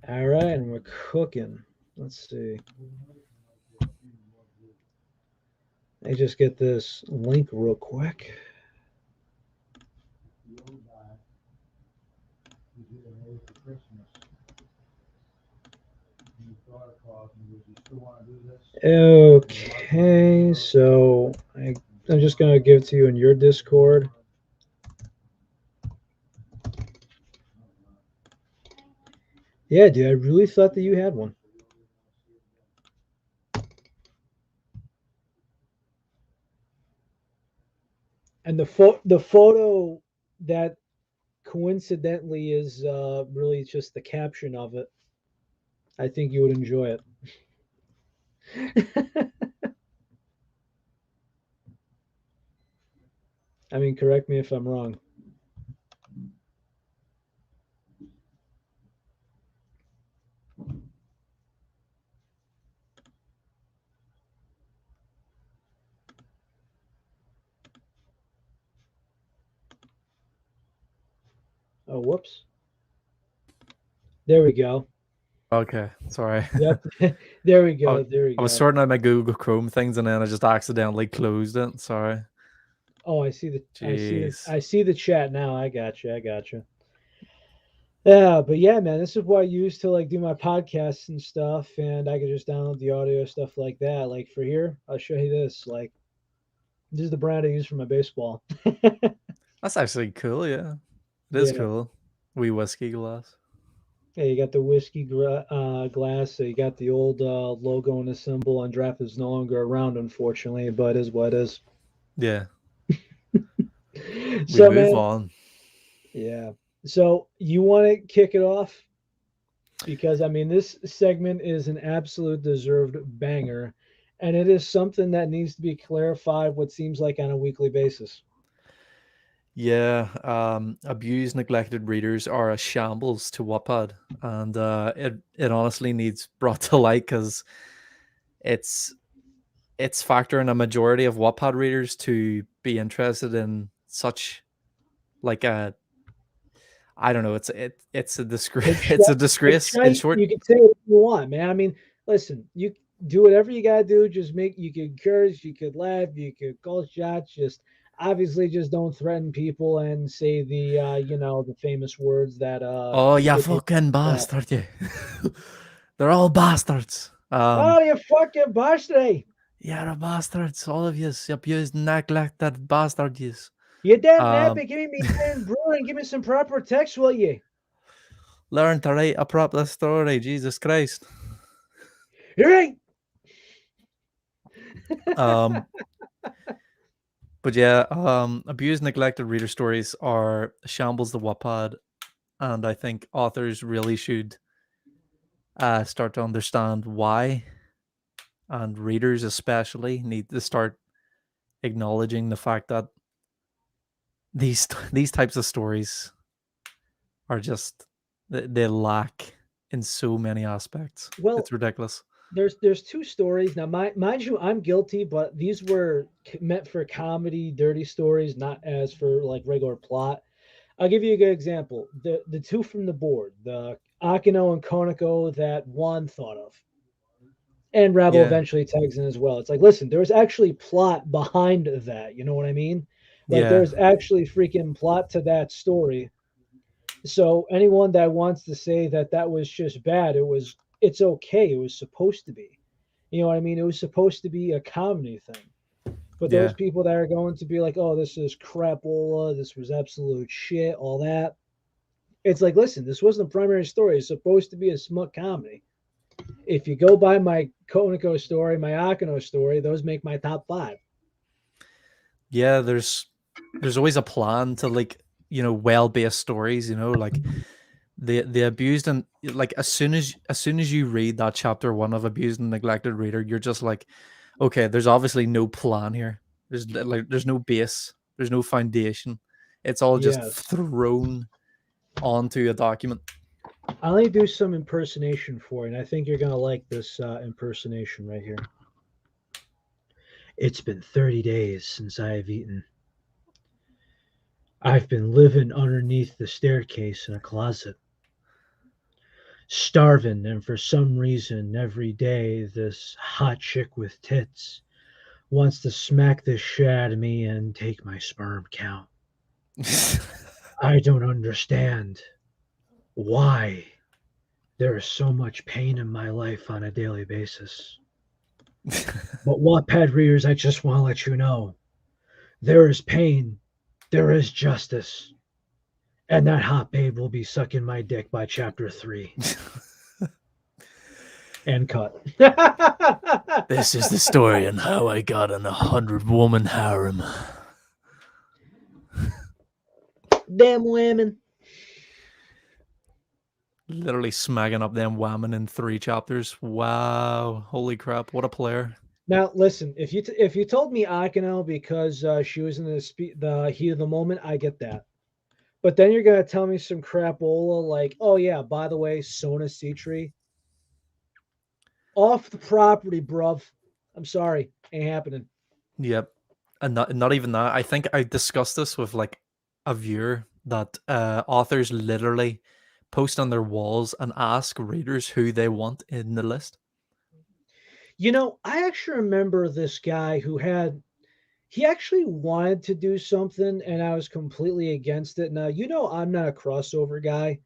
All right, and we're cooking. Let's see. Let me just get this link real quick. Okay, so I'm just gonna give to you in your Discord. Yeah, dude, I really thought that you had one. And the photo that coincidentally is really just the caption of it. I think you would enjoy it. I mean, correct me if I'm wrong. Oh, whoops. There we go. Okay, sorry. Yep. There we I, go. There we I was go. sorting out my Google Chrome things and then I just accidentally closed it. Sorry. Oh, I see the I see the Jeez. I see the chat now. I got you. I got you. Yeah, but yeah, man, this is what I use to like do my podcasts and stuff, and I could just download the audio stuff like that. Like for here, I'll show you this. Like this is the brand I use for my baseball. That's actually cool, yeah. It is Yeah. cool. Wee whiskey glass. Yeah, you got the whiskey glass. So you got the old logo and the symbol on draft is no longer around, unfortunately, but is what is. Yeah. We So, move man, on. yeah. So you want to kick it off because I mean this segment is an absolute deserved banger, and it is something that needs to be clarified. What seems like on a weekly basis. Yeah, abused, neglected readers are a shambles to Wattpad, and it honestly needs brought to light because it's it's factoring a majority of Wattpad readers to be interested in such like a I don't know. It's a disgrace. It's It's a it's disgrace. In try short, you can say what you want, man. I mean, listen, you do whatever you gotta do. Just make you could curse, you could laugh, you could call shots. Just obviously, just don't threaten people and say the the famous words that oh you get people fucking upset. bastard, you! They're all bastards. Oh, you fucking bastard! You're a bastards, all of yous. You abused, neglected bastard yous. You damn Um, nappy, give me and brewer and give me some proper text, will you? learn to write a proper story. Jesus Christ. You're right. Um, but yeah, abused, neglected reader stories are shambles the Wattpad, and I think authors really should start to understand why, and readers especially need to start acknowledging the fact that these types of stories are just they lack in so many aspects. Well, It's ridiculous. there's two stories now. Mind you, I'm guilty, but these were meant for comedy, dirty stories, not as for like regular plot. I'll give you a good example. The two from the board, the Akino and Konako that Juan thought of, and Rabble Yeah, eventually tags in as well. It's like, listen, there's actually plot behind that. You know what I mean? Like yeah, there's actually freaking plot to that story. So anyone that wants to say that that was just bad, it's okay. It was supposed to be. You know what I mean? It was supposed to be a comedy thing. But those yeah, people that are going to be like, "Oh, this is crapola. This was absolute shit," all that. It's like, listen, this wasn't a primary story. It's supposed to be a smut comedy. If you go by my Konako story, my Akino story, those make my top five. yeah. There's always a plan to like well based stories. Like the abused and like as soon as you read that chapter one of abused and neglected reader, you're just like, okay, there's obviously no plan here. There's no base. There's no foundation. It's all just Yes. thrown onto a document. I'll let you do some impersonation for you, and I think you're going to like this impersonation right here. It's been 30 days since I have eaten. I've been living underneath the staircase in a closet. Starving, and for some reason, every day, this hot chick with tits wants to smack the shit out of me and take my sperm count. I don't understand why there is so much pain in my life on a daily basis. But Wattpad readers, I just want to let you know there is pain, there is justice, and that hot babe will be sucking my dick by chapter 3. And cut. This is the story on how I got an 100-woman harem. Damn women. Literally smacking up them women in 3 chapters. Wow. Holy crap. What a player. Now listen, if you told me Akino because she was in the heat of the moment, I get that. But then you're gonna tell me some crapola like, oh yeah, by the way, Sona Citri off the property, bruv. I'm sorry, ain't happening. Yep. And not even that. I think I discussed this with like a viewer that authors literally post on their walls and ask readers who they want in the list. You know, I actually remember this guy who he actually wanted to do something and I was completely against it. Now, you know, I'm not a crossover guy.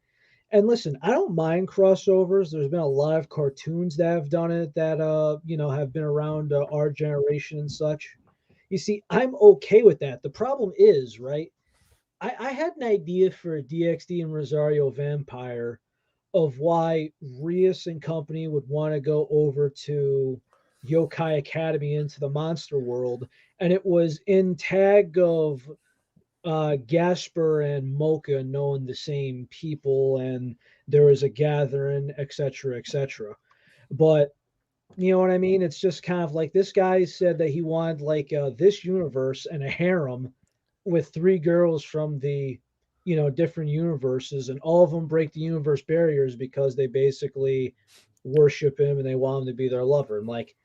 And listen, I don't mind crossovers. There's been a lot of cartoons that have done it that have been around our generation and such. You see, I'm okay with that. The problem is, right? I had an idea for a DXD and Rosario Vampire of why Rios and company would want to go over to Yokai Academy into the monster world, and it was in tag of Gasper and Mocha knowing the same people, and there was a gathering, etc., etc. But you know what I mean? It's just kind of like this guy said that he wanted like this universe and a harem with three girls from the different universes, and all of them break the universe barriers because they basically worship him and they want him to be their lover. And like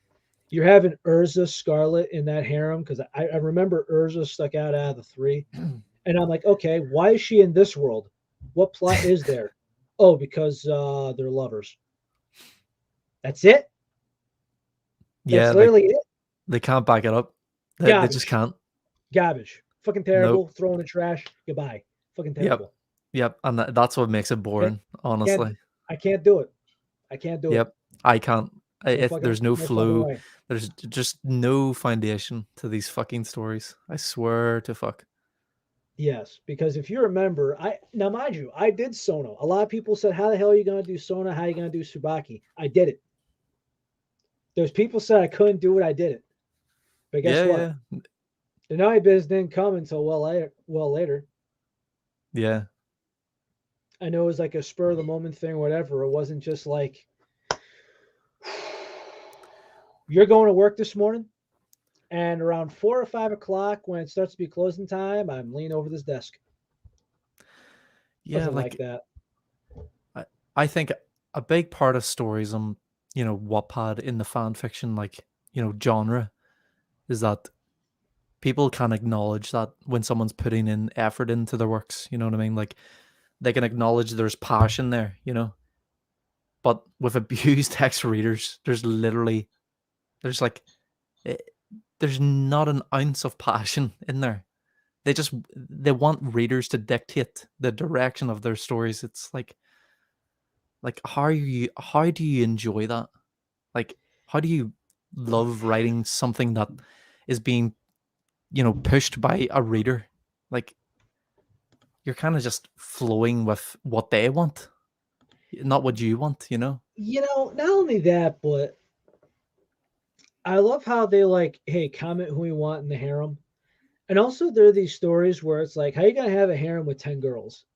you're having Urza Scarlet in that harem because I remember Urza stuck out of the three. And I'm like, okay, why is she in this world? What plot is there? Oh, because they're lovers. That's it. Yeah, That's like literally it. they can't back it up. They just Garbage. can't. Garbage. Fucking Nope. terrible. Throw in the trash. Goodbye. Fucking Yep. terrible. Yep. And that's what makes it Can't, boring, can't honestly. I can't do it. I can't do it. Yep. I can't. There's no No fucking flow. way. There's just no foundation to these fucking stories. I swear to fuck. Yes, because if you remember, I now mind you, I did Sona. A lot of people said, "How the hell are you gonna do Sona? How are you gonna do Subaki?" I did it. Those people said I couldn't do it. I did it. But guess Yeah, what? yeah, The night biz didn't come until well later. Well, later. yeah. I know it was like a spur of the moment thing, or whatever. It wasn't just like you're going to work this morning, and around 4 or 5 o'clock, when it starts to be closing time, I'm leaning over this desk. Yeah, Wasn't like like that. I, I think a big part of stories on, Wattpad in the fan fiction, like, genre is that people can acknowledge that when someone's putting in effort into their works, you know what I mean? Like they can acknowledge there's passion there. But with abused text readers, there's like eh, there's not an ounce of passion in there. They want readers to dictate the direction of their stories. It's like how do you enjoy that? Like how do you love writing something that is being, pushed by a reader? Like you're kind of just flowing with what they want, not what you want. Not only that, but I love how they like, hey, comment who we want in the harem. And also there are these stories where it's like, how you gonna have a harem with 10 girls?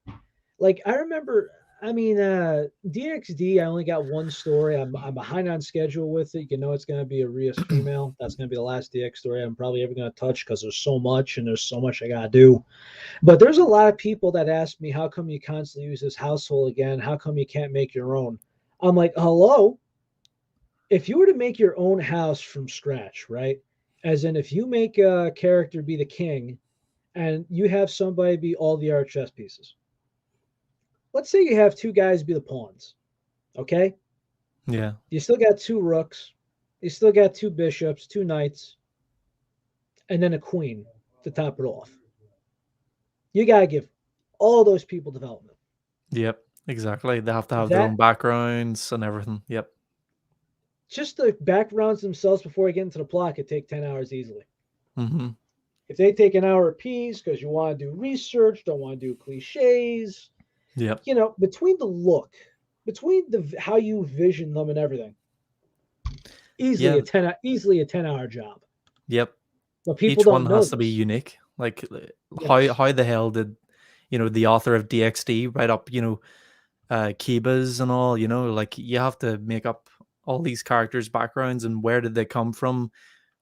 Like I remember, I mean, DXD, I only got one story. I'm behind on schedule with it. You know it's gonna be a Rios female. That's gonna be the last DX story I'm probably ever gonna touch because there's so much and there's so much I gotta do. But there's a lot of people that ask me, how come you constantly use this household again? How come you can't make your own? I'm like, hello? If you were to make your own house from scratch, right? As in, if you make a character be the king and you have somebody be all the art chess pieces. Let's say you have two guys be the pawns. Okay, Yeah. you still got two rooks, you still got two bishops, two knights, and then a queen to top it off. You gotta give all those people development. Yep. Exactly. They have to have their own That backgrounds and everything. Yep. just the backgrounds themselves before you get into the plot could take 10 hours easily. Mm-hmm. If they take an hour apiece because you want to do research, don't want to do cliches, Yep. between the look, between the how you vision them and everything, Yeah. easily a 10-hour job. Yep. But people Each don't one know has to be this. unique. Like Yes. how the hell did the author of DXD write up Kibas and all, like you have to make up all these characters' backgrounds and where did they come from,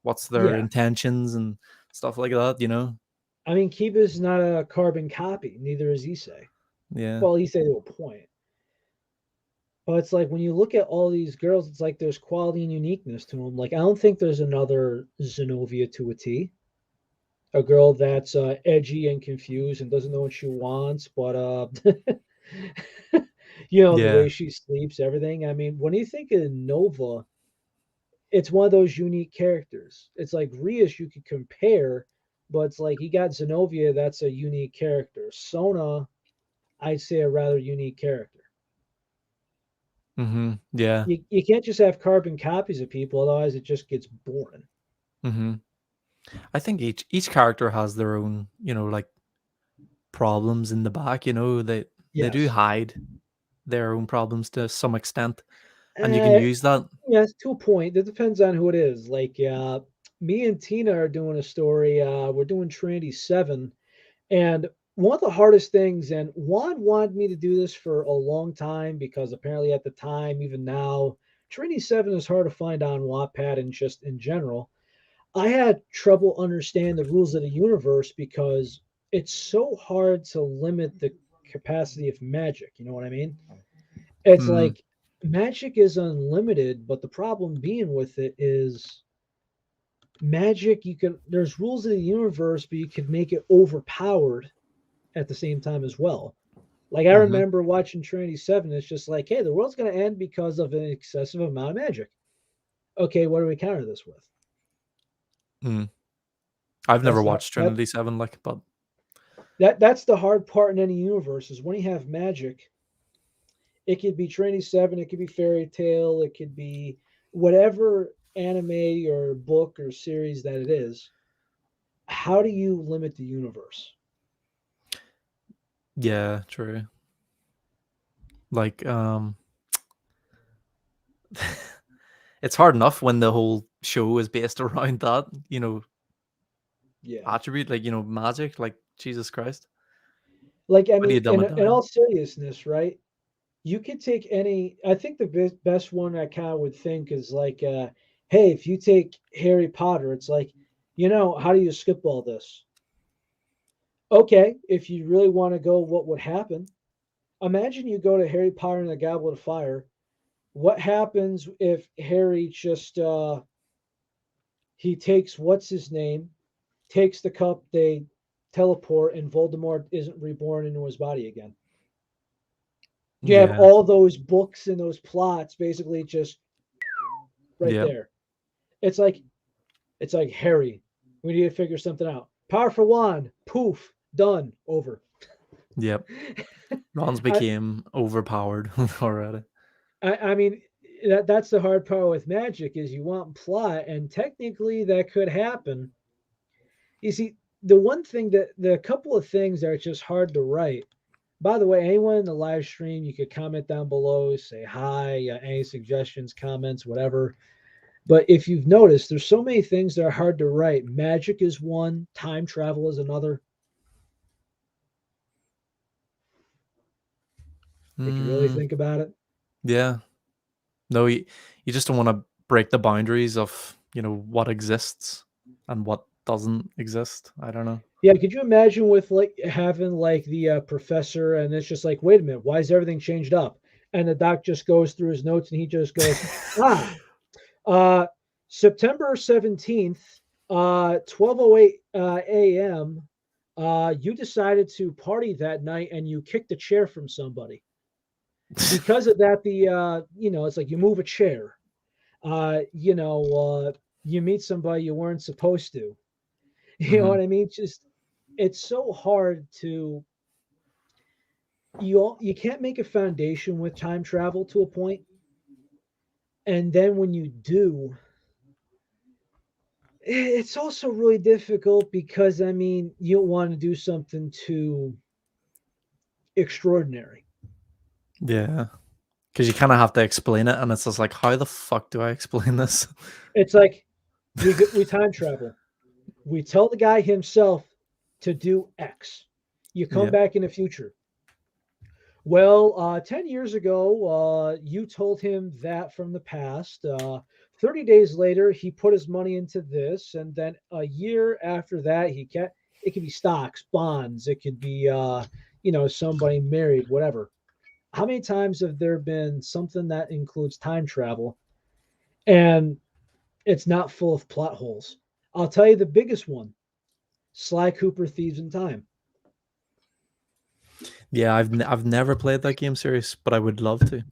what's their Yeah. intentions and stuff like that. I mean, Kiba is not a carbon copy. Neither is Issei. Yeah. Well, Issei to a point. But it's like when you look at all these girls, it's like there's quality and uniqueness to them. Like I don't think there's another Zenobia to a T. A girl that's edgy and confused and doesn't know what she wants, but the Yeah. way she sleeps, everything. I mean, when you think of Nova, it's one of those unique characters. It's like Rias you could compare, but it's like you got Zenobia, that's a unique character. Sona, I'd say a rather unique character. Mm-hmm. Yeah. You can't just have carbon copies of people, otherwise it just gets boring. Mm-hmm. I think each character has their own, like problems in the back. They do Yes. hide their own problems to some extent, and you can Uh, use that. yes, to a point. It depends on who it is. Like me and Tina are doing a story. We're doing Trinity 7. And one of the hardest things, and Juan wanted me to do this for a long time because apparently at the time, even now, Trinity 7 is hard to find on Wattpad and just in general. I had trouble understanding the rules of the universe because it's so hard to limit the capacity of magic. You know what I mean? It's Mm, like magic is unlimited, but the problem being with it is magic, there's rules of the universe, but you could make it overpowered at the same time as well. Like I mm-hmm. remember watching Trinity 7, it's just like, hey, the world's gonna end because of an excessive amount of magic. Okay, what do we counter this with? Mm. I've never That's the watched Trinity 7, like, but that's the hard part in any universe is when you have magic, it could be Trinity 7, it could be fairy tale, it could be whatever anime or book or series that it is. How do you limit the universe? yeah, true. Like, it's hard enough when the whole show is based around that, Yeah. attribute, like, magic, like, Jesus Christ. Like I How do you mean, dumb it in all down? seriousness, right? You could take any. I think the best one I kind of would think is like, hey, if you take Harry Potter, it's like, how do you skip all this? Okay, if you really want to go, what would happen? Imagine you go to Harry Potter and the Goblet of Fire. What happens if Harry just he takes what's his name, takes the cup, they teleport, and Voldemort isn't reborn into his body again? You have Yeah, all those books and those plots basically just right yep, there. It's like Harry, we need to figure something out. Powerful wand, poof, done, over. yep. Ron's I became overpowered already. I mean that's the hard part with magic is you want plot, and technically that could happen. You see, the one thing that the couple of things that are just hard to write. By the way, anyone in the live stream, you could comment down below, say hi, any suggestions, comments, whatever. But if you've noticed, there's so many things that are hard to write. Magic is one, time travel is another. If you really Mm, think about it. yeah. No, you just don't want to break the boundaries of, what exists and what doesn't exist. I don't know. Yeah, could you imagine with like having like the professor and it's just like, wait a minute, why is everything changed up? And the doc just goes through his notes and he just goes, ah, uh, September 17th, 12:08 a.m. You decided to party that night and you kicked a chair from somebody. Because of that, it's like you move a chair, uh, you know, you meet somebody you weren't supposed to. You know Hmm. what I mean? Just it's so hard to you can't make a foundation with time travel to a point, and then when you do, it's also really difficult because I mean you don't want to do something too extraordinary. Yeah, because you kind of have to explain it, and it's just like, how the fuck do I explain this? It's like we time travel. We tell the guy himself to do X. You come Yeah. back in the future. Well, 10 years ago, you told him that from the past. 30 days later, he put his money into this. And then a year after that, it could be stocks, bonds, it could be, somebody married, whatever. How many times have there been something that includes time travel and it's not full of plot holes? I'll tell you the biggest one: Sly Cooper Thieves in Time. Yeah, I've never played that game series, but I would love to.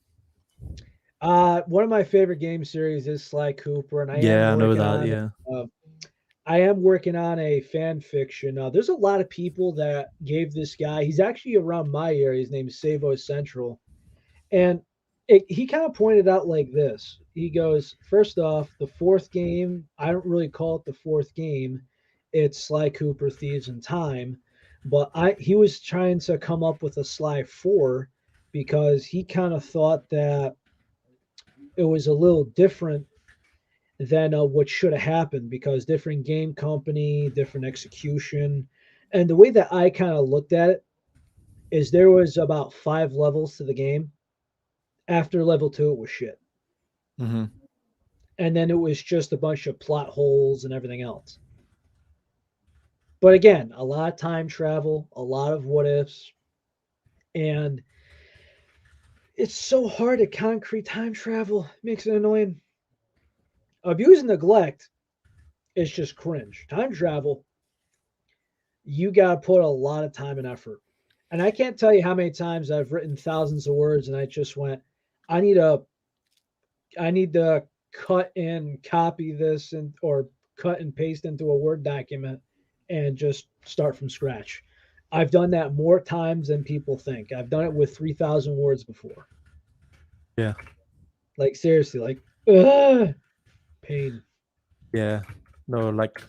One of my favorite game series is Sly Cooper, and Yeah, I know that. Yeah. uh, I am working on a fan fiction. There's a lot of people that gave this guy. He's actually around my area. His name is Savo Central, and he kind of pointed out like this. He goes, first off, the fourth game. I don't really call it the fourth game. It's Sly Cooper Thieves in Time, but he was trying to come up with a Sly Four because he kind of thought that it was a little different than what should have happened because different game company, different execution. And the way that I kind of looked at it is there was about 5 levels to the game. After level 2, it was shit. Hmm. And then it was just a bunch of plot holes and everything else. But again, a lot of time travel, a lot of what ifs, and it's so hard to concrete time travel. It makes it annoying. Abuse and neglect is just cringe. Time travel, you got to put a lot of time and effort. And I can't tell you how many times I've written thousands of words and I just went, I need a I need to cut and copy this and or cut and paste into a Word document and just start from scratch. I've done that more times than people think. I've done it with 3,000 words before. Yeah. Like seriously, like ugh, pain. Yeah. No, like,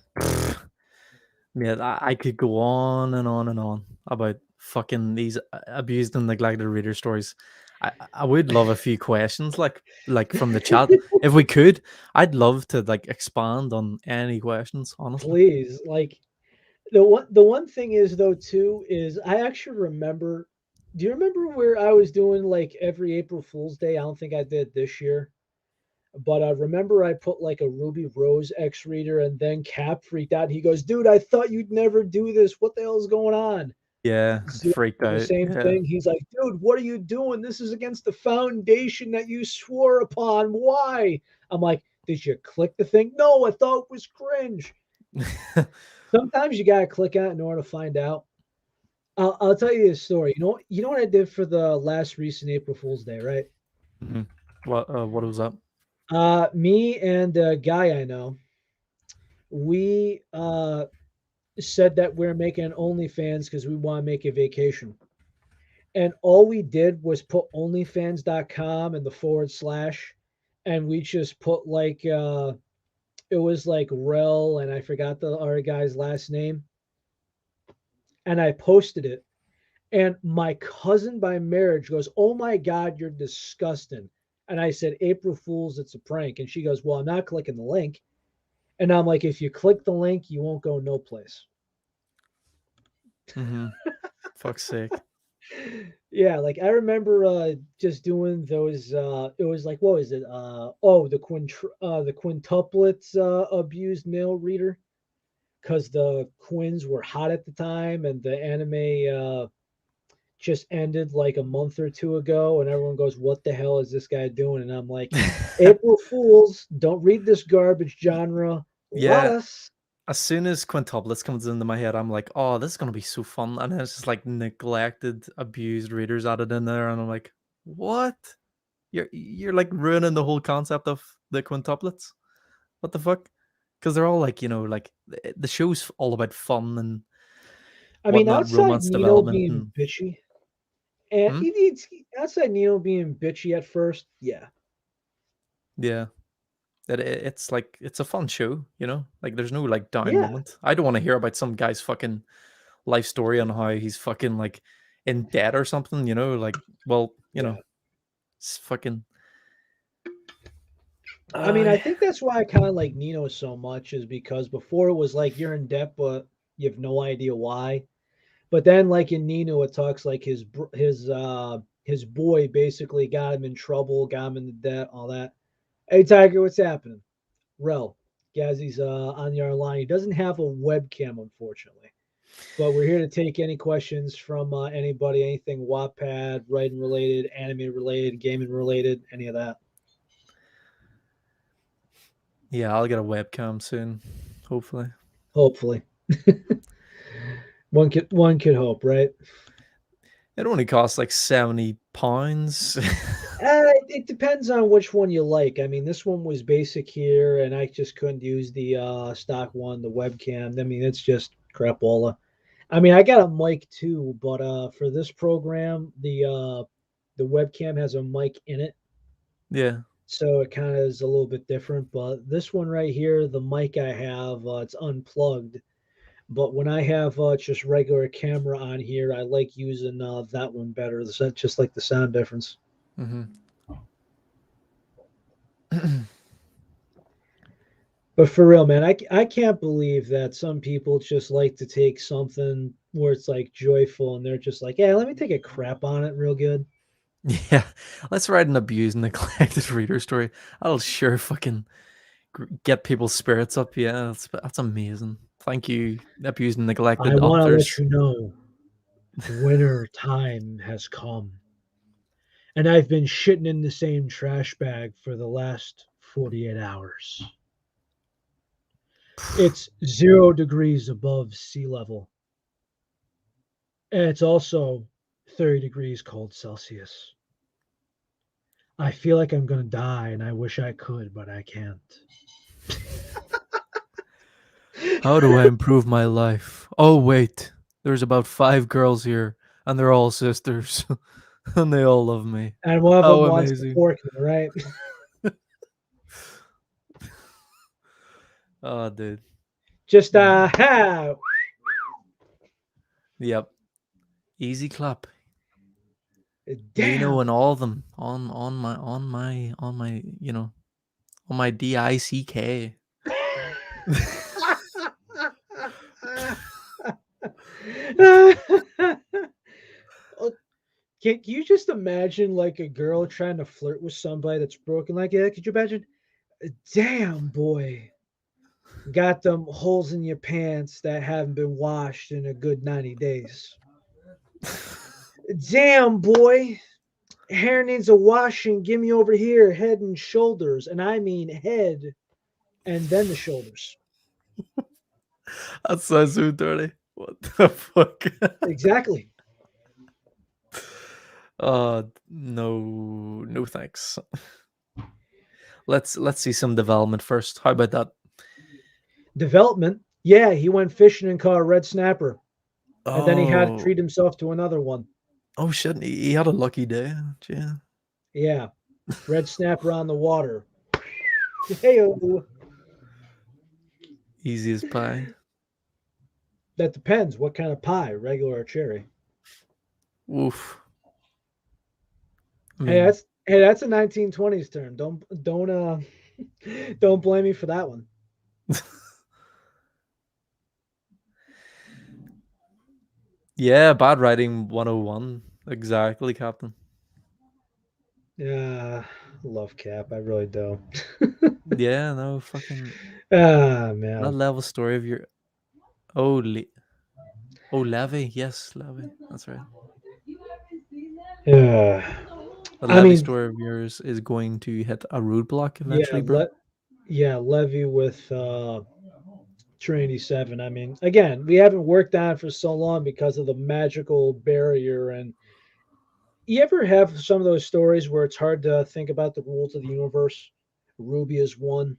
yeah, I could go on and on and on about fucking these abused and neglected reader stories. I would love a few questions, like from the chat, if we could. I'd love to like expand on any questions, honestly. Please, like the one thing is though too is I actually remember. Do you remember where I was doing like every April Fool's Day? I don't think I did this year, but I remember I put like a Ruby Rose X reader, and then Cap freaked out. He goes, "Dude, I thought you'd never do this. What the hell is going on?" Yeah, Zoo freaked did the out. same Yeah. thing. He's like, "Dude, what are you doing? This is against the foundation that you swore upon. Why?" I'm like, "Did you click the thing?" No, I thought it was cringe. Sometimes you gotta click on it in order to find out. I'll tell you a story. You know what I did for the last recent April Fool's Day, right? Mhm. What was that? Me and a guy I know, we said that we're making an OnlyFans because we want to make a vacation. And all we did was put OnlyFans.com and the forward slash, and we just put like it was like Rel, and I forgot the other guy's last name, and I posted it. And my cousin by marriage goes, "Oh my God, you're disgusting." And I said, "April Fools, it's a prank." And she goes, "Well, I'm not clicking the link." And I'm like, "If you click the link, you won't go no place." Mm-hmm. Fuck's sake. Yeah, like I remember just doing those it was like what was it? The quintuplets abused male reader because the quins were hot at the time and the anime just ended like a month or two ago, and everyone goes, "What the hell is this guy doing?" And I'm like, "April Fools, don't read this garbage genre. Let Yeah, us." as soon as quintuplets comes into my head, I'm like, oh, this is gonna be so fun. And then it's just like neglected, abused readers added in there, and I'm like, What? You're like ruining the whole concept of the quintuplets. What the fuck? Because they're all like, like the show's all about fun and I mean, whatnot, outside romance Nino development, being and bitchy, and hmm? outside Nino being bitchy at first, yeah, Yeah, that it's like it's a fun show, Like there's no like down yeah, moment. I don't want to hear about some guy's fucking life story on how he's fucking like in debt or something, Like, well, yeah. it's fucking. I mean, Uh, I think that's why I kind of like Nino so much is because before it was like you're in debt, but you have no idea why. But then, like in Nino, it talks like his boy basically got him in trouble, got him into debt, all that. Hey Tiger, what's happening? Rel, Gazzy's on the other line. He doesn't have a webcam, unfortunately. But we're here to take any questions from anybody, anything Wattpad, writing related, anime related, gaming related, any of that. yeah, I'll get a webcam soon, hopefully. Hopefully, one could hope, right? It only costs like £70. It depends on which one you like. I mean, this one was basic here, and I just couldn't use the stock one, the webcam. I mean, it's just crapola. I mean, I got a mic too, but for this program, the webcam has a mic in it, Yeah. so it kind of is a little bit different. But this one right here, the mic I have, it's unplugged. But when I have just regular camera on here, I like using that one better. Just like the sound difference. Hmm. But for real, man, I can't believe that some people just like to take something where it's like joyful and they're just like, yeah, let me take a crap on it real good. Yeah, let's write an abused, neglected reader story. That'll sure fucking get people's spirits up. Yeah, that's amazing. Thank you, abused and I neglected want to let authors. you know winter time has come, and I've been shitting in the same trash bag for the last 48 hours. It's 0 degrees above sea level, and it's also 30 degrees cold Celsius. I feel like I'm gonna die, and I wish I could, but I can't. How do I improve my life? Oh wait, there's about 5 girls here, and they're all sisters, and they all love me. And one of them How wants to amazing! fork me, right? Oh, dude. Just Mm. ha, Yep. Easy clap. Nino damn. and all of them on my DICK. Oh, can you just imagine like a girl trying to flirt with somebody that's broken like that? Could you imagine? Damn, boy, got them holes in your pants that haven't been washed in a good 90 days. Damn, boy, hair needs a washing. Give me over here, head and shoulders. And I mean head and then the shoulders. That sounds so dirty. What the fuck? Exactly. No, no thanks. Let's see some development first. How about that? Development. Yeah, he went fishing and caught a red snapper. And then he had to Oh, treat himself to another one. oh shit! He had a lucky day. Yeah, Yeah. Red snapper on the water. Hey, easy as pie. that depends. What kind of pie, regular or cherry? Oof. I Hey, mean, that's a 1920s term. Don't don't blame me for that one. yeah, bad writing 101. Exactly, Captain. Yeah, love Cap. I really do. Yeah, no, fucking Ah, that man. level story of your. Oh, oh, Levy. Yes, Levy. That's right. Yeah. The I Levy mean, story of yours is going to hit a roadblock yeah, eventually, bro. Levy with Trinity 7. I mean, again, we haven't worked on it for so long because of the magical barrier and You ever have some of those stories where it's hard to think about the rules of the universe? Ruby is one.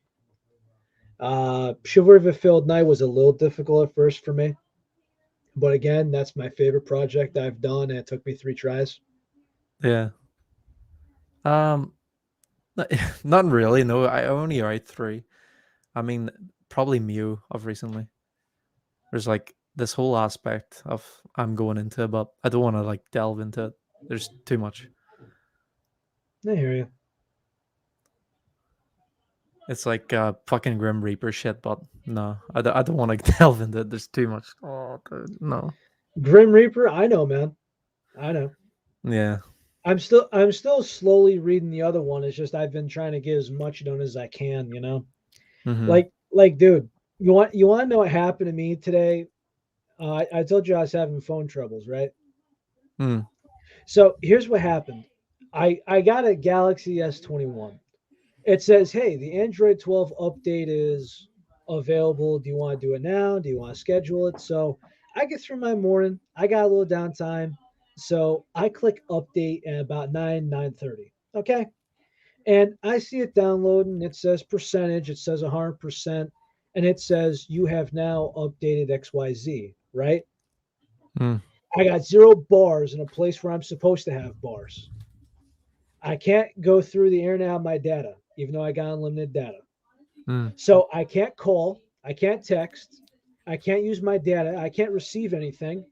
Chivalry of a Failed Knight was a little difficult at first for me, but again, that's my favorite project I've done, and it took me 3 tries. Yeah. Um, not really. No, I only write three. I mean, probably Mew of recently. There's like this whole aspect of I'm going into, but I don't want to like delve into it. There's too much. I hear you. It's like fucking Grim Reaper shit, but no, I don't want to delve into it. There's too much. Oh, dude, no. Grim Reaper, I know, man. I know. Yeah. I'm still slowly reading the other one. It's just I've been trying to get as much done as I can, you know. Mm-hmm. Like, dude, you want to know what happened to me today? I told you I was having phone troubles, right? Mm. So here's what happened. I got a Galaxy S21. It says, hey, the Android 12 update is available. Do you want to do it now? Do you want to schedule it? So I get through my morning. I got a little downtime. So I click update at about 9:30. Okay. And I see it downloading. It says percentage, it says 100%, and it says you have now updated XYZ, right? Mm. I got 0 bars in a place where I'm supposed to have bars. I can't go through the internet on my data, even though I got unlimited data. Mm. So I can't call, I can't text, I can't use my data, I can't receive anything.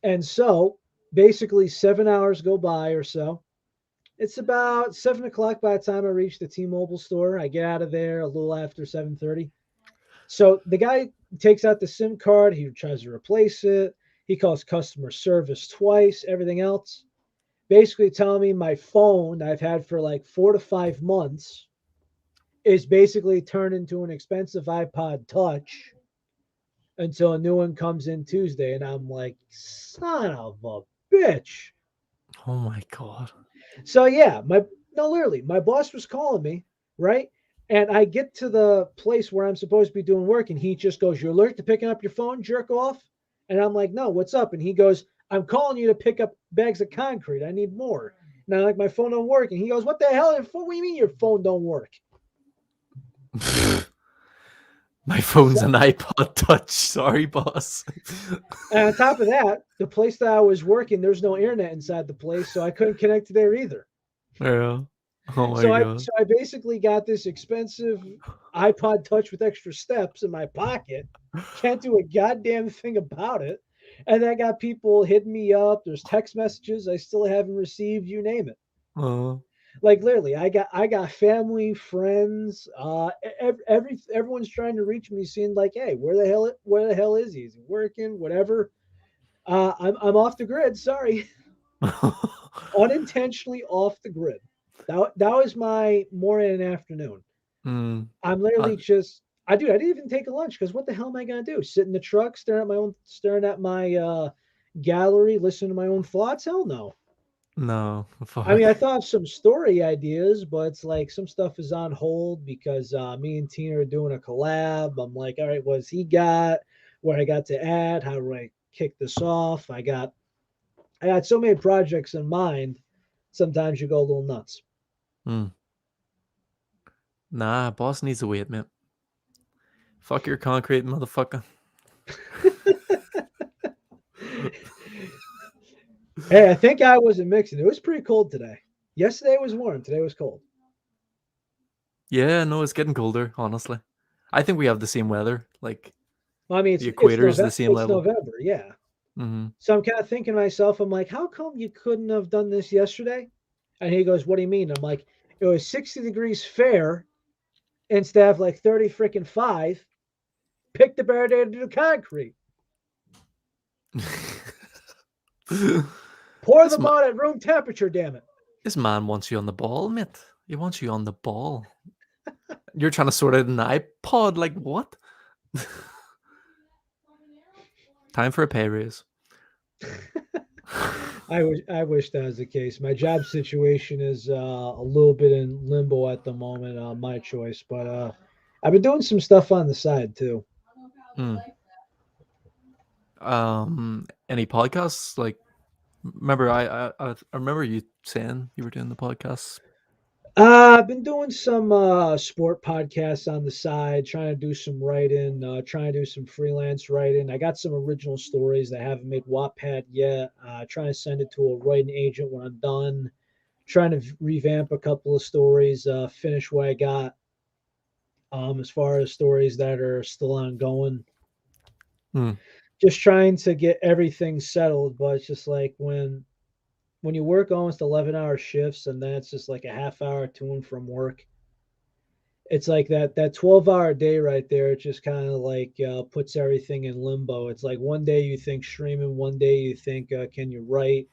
And so basically 7 hours go by or so. It's about 7 o'clock by the time I reach the T-Mobile store. I get out of there a little after 7:30. So the guy takes out the SIM card. He tries to replace it. He calls customer service twice. Everything else, basically telling me my phone I've had for like 4 to 5 months is basically turned into an expensive iPod Touch until a new one comes in Tuesday. And I'm like, son of a bitch. Oh my god. So yeah, my no, literally, my boss was calling me, right? And I get to the place where I'm supposed to be doing work, and he just goes, "You're alert to picking up your phone, jerk off." And I'm like, "No, what's up?" And he goes, "I'm calling you to pick up bags of concrete. I need more." And I'm like, "My phone don't work." And he goes, "What the hell? What do you mean your phone don't work?" My phone's So, an iPod Touch. Sorry, boss. and on top of that, the place that I was working, there's no internet inside the place, so I couldn't connect to there either. Yeah. Oh my So I god. so I basically got this expensive iPod Touch with extra steps in my pocket. Can't do a goddamn thing about it. And I got people hitting me up. There's text messages I still haven't received. You name it. Uh, Like literally, I got family, friends. Everyone's trying to reach me, seeing like, hey, where the hell is he? Is he working? Whatever. I'm off the grid. Sorry, unintentionally off the grid. That was my morning and afternoon. mm, I'm uh, literally just I didn't even take a lunch because what the hell am I gonna do? Sit in the truck staring at my gallery, listening to my own thoughts? Hell no. no, I fuck. mean, I thought of some story ideas, but it's like some stuff is on hold because me and Tina are doing a collab. I'm like, all right, what's he got? What I got to add? How do I kick this off? I got so many projects in mind. Sometimes you go a little nuts. Mm. Nah, boss needs to wait, man. Fuck your concrete, motherfucker. Hey, I think I wasn't mixing. It was pretty cold today. Yesterday was warm. Today was cold. Yeah, no, it's getting colder, honestly. I think we have the same weather. Like, Well, I mean, the it's equator's November. the same It's level. November, yeah. Mm-hmm. So I'm kind of thinking to myself, I'm like, how come you couldn't have done this yesterday? And he goes, what do you mean? I'm like, it was 60 degrees fair instead of like 30 freaking five. Pick the better day to do the concrete. Pour this, them ma- on at room temperature. Damn it. this man wants you on the ball, mate. He wants you on the ball. You're trying to sort out an iPod. Like, what? Time for a pay raise. I wish that was the case. My job situation is a little bit in limbo at the moment. My choice, but I've been doing some stuff on the side too. Hmm. Any podcasts? Like, Remember, I remember you saying you were doing the podcast. I've been doing some sport podcasts on the side, trying to do some writing, trying to do some freelance writing. I got some original stories that haven't made Wattpad yet. Trying to send it to a writing agent when I'm done. Trying to revamp a couple of stories, finish what I got. As far as stories that are still ongoing, Hmm. just trying to get everything settled. But it's just like when you work almost 11-hour shifts and then it's just like a half hour to and from work, it's like that 12-hour day right there. It just kind of like puts everything in limbo. It's like one day you think streaming, one day you think can you write.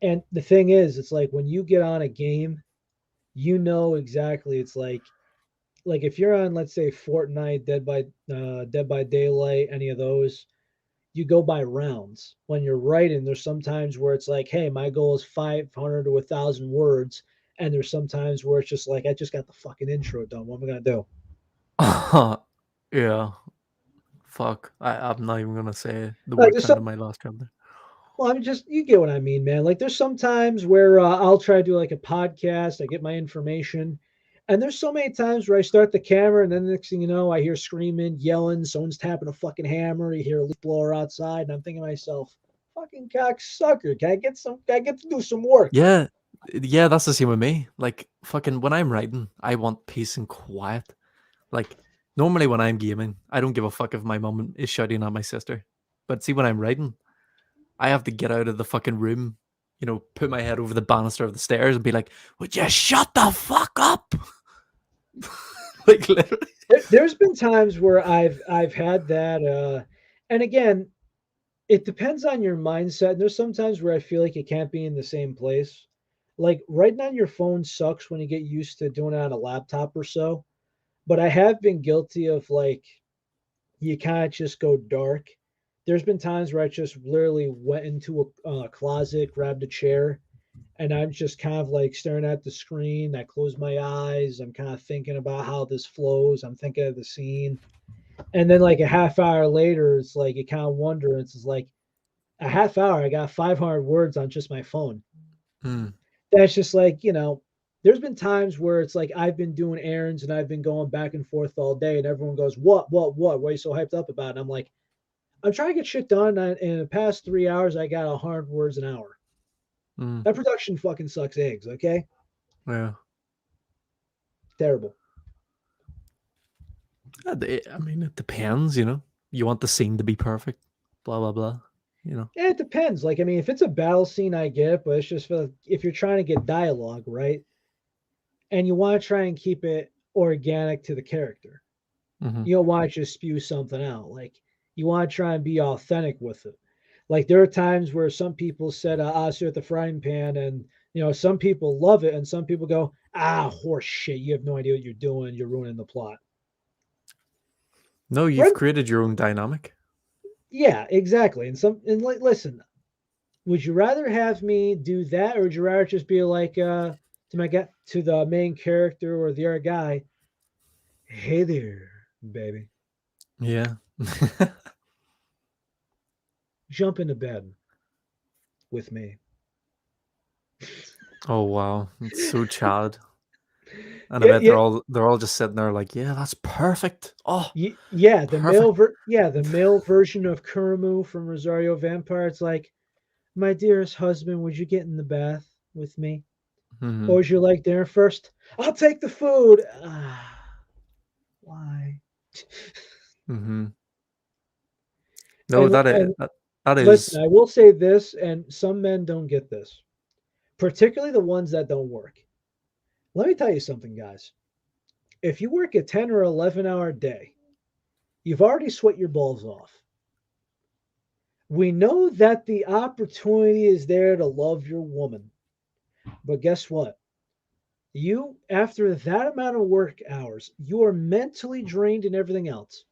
And the thing is, it's like when you get on a game, you know exactly. It's like if you're on, let's say, Fortnite, Dead by Daylight, any of those, you go by rounds. When you're writing, there's sometimes where it's like, hey, my goal is 500 to 1,000 words, and there's sometimes where it's just like, I just got the fucking intro done. What am I gonna do? Yeah. Fuck. I'm not even gonna say the Like word there's count some, in my last chapter. well, I'm just you get what I mean, man. Like there's some times where I'll try to do like a podcast, I get my information, and there's so many times where I start the camera, and then the next thing you know, I hear screaming, yelling, someone's tapping a fucking hammer, you hear a leaf blower outside, and I'm thinking to myself, fucking cocksucker, can I get to do some work? Yeah. Yeah, that's the same with me. Like fucking when I'm writing, I want peace and quiet. Like normally when I'm gaming, I don't give a fuck if my mum is shouting at my sister. But see when I'm writing, I have to get out of the fucking room, put my head over the banister of the stairs and be like, "Would you shut the fuck up?" Like literally. There's been times where I've had that, and again, it depends on your mindset. And there's sometimes where I feel like it can't be in the same place. Like writing on your phone sucks when you get used to doing it on a laptop or so. But I have been guilty of like you kind of just go dark. There's been times where I just literally went into a closet, grabbed a chair, and I'm just kind of like staring at the screen. I close my eyes. I'm kind of thinking about how this flows. I'm thinking of the scene. And then like a half hour later, it's like you kind of wonder. It's like a half hour, I got 500 words on just my phone. Mm. That's just like, there's been times where it's like I've been doing errands and I've been going back and forth all day, and everyone goes, what? What are you so hyped up about? And I'm like, I'm trying to get shit done. And in the past 3 hours, I got 100 words an hour. Mm. That production fucking sucks eggs, okay? Yeah. Terrible. I mean, it depends. You want the scene to be perfect. Blah blah blah. You know. And it depends. Like, I mean, if it's a battle scene, I get it, but it's just for if you're trying to get dialogue, right? And you want to try and keep it organic to the character. Hmm. You don't want to just spew something out. Like you want to try and be authentic with it. Like there are times where some people said "Asa at the frying pan," and some people love it, and some people go, horse shit. You have no idea what you're doing. You're ruining the plot." No, you've Right? created your own dynamic. Yeah, exactly. And like, listen, would you rather have me do that, or would you rather just be like to the main character or the other guy? Hey there, baby, Yeah. jump into bed with me. Oh wow, it's so Chad. And I Yeah, bet they're yeah, all they're all just sitting there like, yeah, that's perfect. Oh, yeah, perfect. the male version of Kurmu from Rosario Vampire. It's like, my dearest husband, would you get in the bath with me? Or Hmm. would you like dinner first? I'll take the food. Why? Hmm. No, And that is and that listen, is. I will say this, and some men don't get this, particularly the ones that don't work. Let me tell you something, guys. If you work a 10 or 11-hour day, you've already sweat your balls off. We know that the opportunity is there to love your woman. But guess what? You, after that amount of work hours, you are mentally drained and everything else.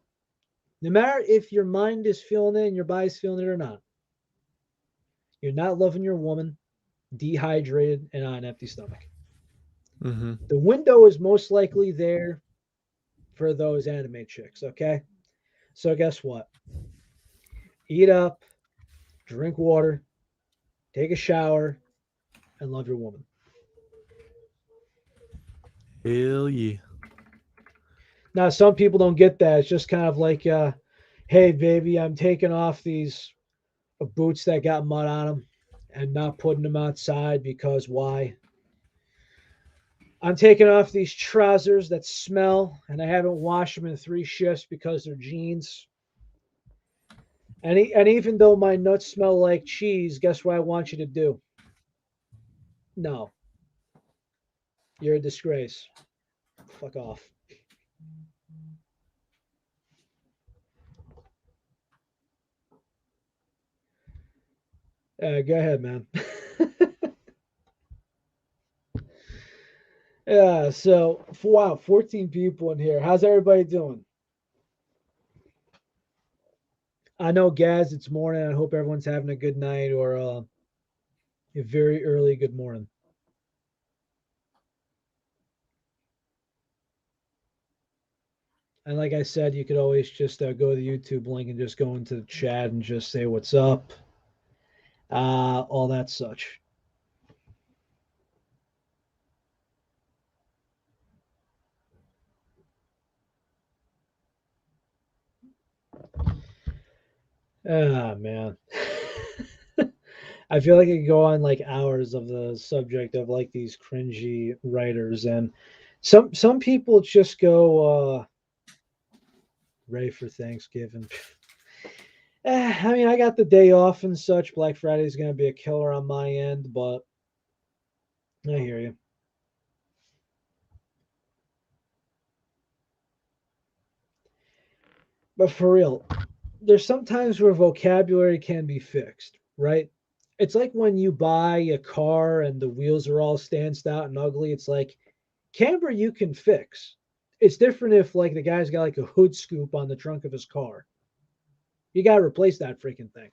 No matter if your mind is feeling it and your body's feeling it or not, you're not loving your woman, dehydrated, and on an empty stomach. Hmm. The window is most likely there for those anime chicks, okay? So guess what? Eat up, drink water, take a shower, and love your woman. Hell yeah. Now, some people don't get that. It's just kind of like, hey, baby, I'm taking off these boots that got mud on them and not putting them outside because why? I'm taking off these trousers that smell and I haven't washed them in 3 shifts because they're jeans. And even though my nuts smell like cheese, guess what I want you to do? No, you're a disgrace. Fuck off. Go ahead, man. Yeah, so wow, 14 people in here. How's everybody doing? I know, Gaz, it's morning. I hope everyone's having a good night or a very early good morning. And like I said, you could always just go to the YouTube link and just go into the chat and just say what's up, all that such. Ah, man. I feel like I could go on like hours of the subject of like these cringy writers, and some people just go ready for Thanksgiving. I mean, I got the day off and such. Black Friday is going to be a killer on my end, but I hear you. But for real, there's sometimes where vocabulary can be fixed, right? It's like when you buy a car and the wheels are all stanced out and ugly. It's like camber you can fix. It's different if like the guy's got like a hood scoop on the trunk of his car. You got to replace that freaking thing.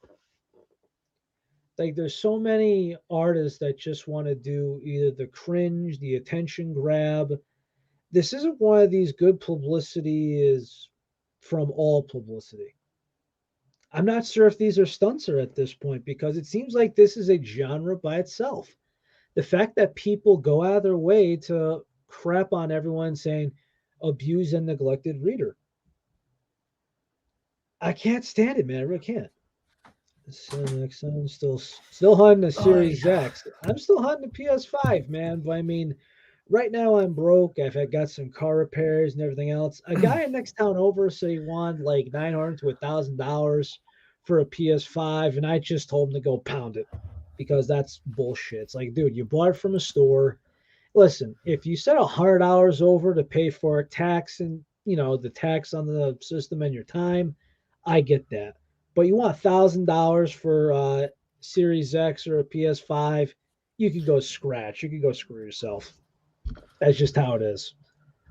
Like there's so many artists that just want to do either the cringe, the attention grab. This isn't one of these good publicity is from all publicity. I'm not sure if these are stunts or at this point because it seems like this is a genre by itself. The fact that people go out of their way to crap on everyone saying abuse and neglected reader. I can't stand it, man. I really can't. So next, I'm still hunting the Aye. Series X. I'm still hunting the PS5, man. But I mean, right now I'm broke. I've got some car repairs and everything else. A guy in next town over said he wanted like $900 to $1,000 for a PS5, and I just told him to go pound it because that's bullshit. It's like, dude, you bought it from a store. Listen, if you set $100 over to pay for a tax and the tax on the system and your time, I get that. But you want $1,000 for Series X or a PS5, you could go scratch. You could go screw yourself. That's just how it is.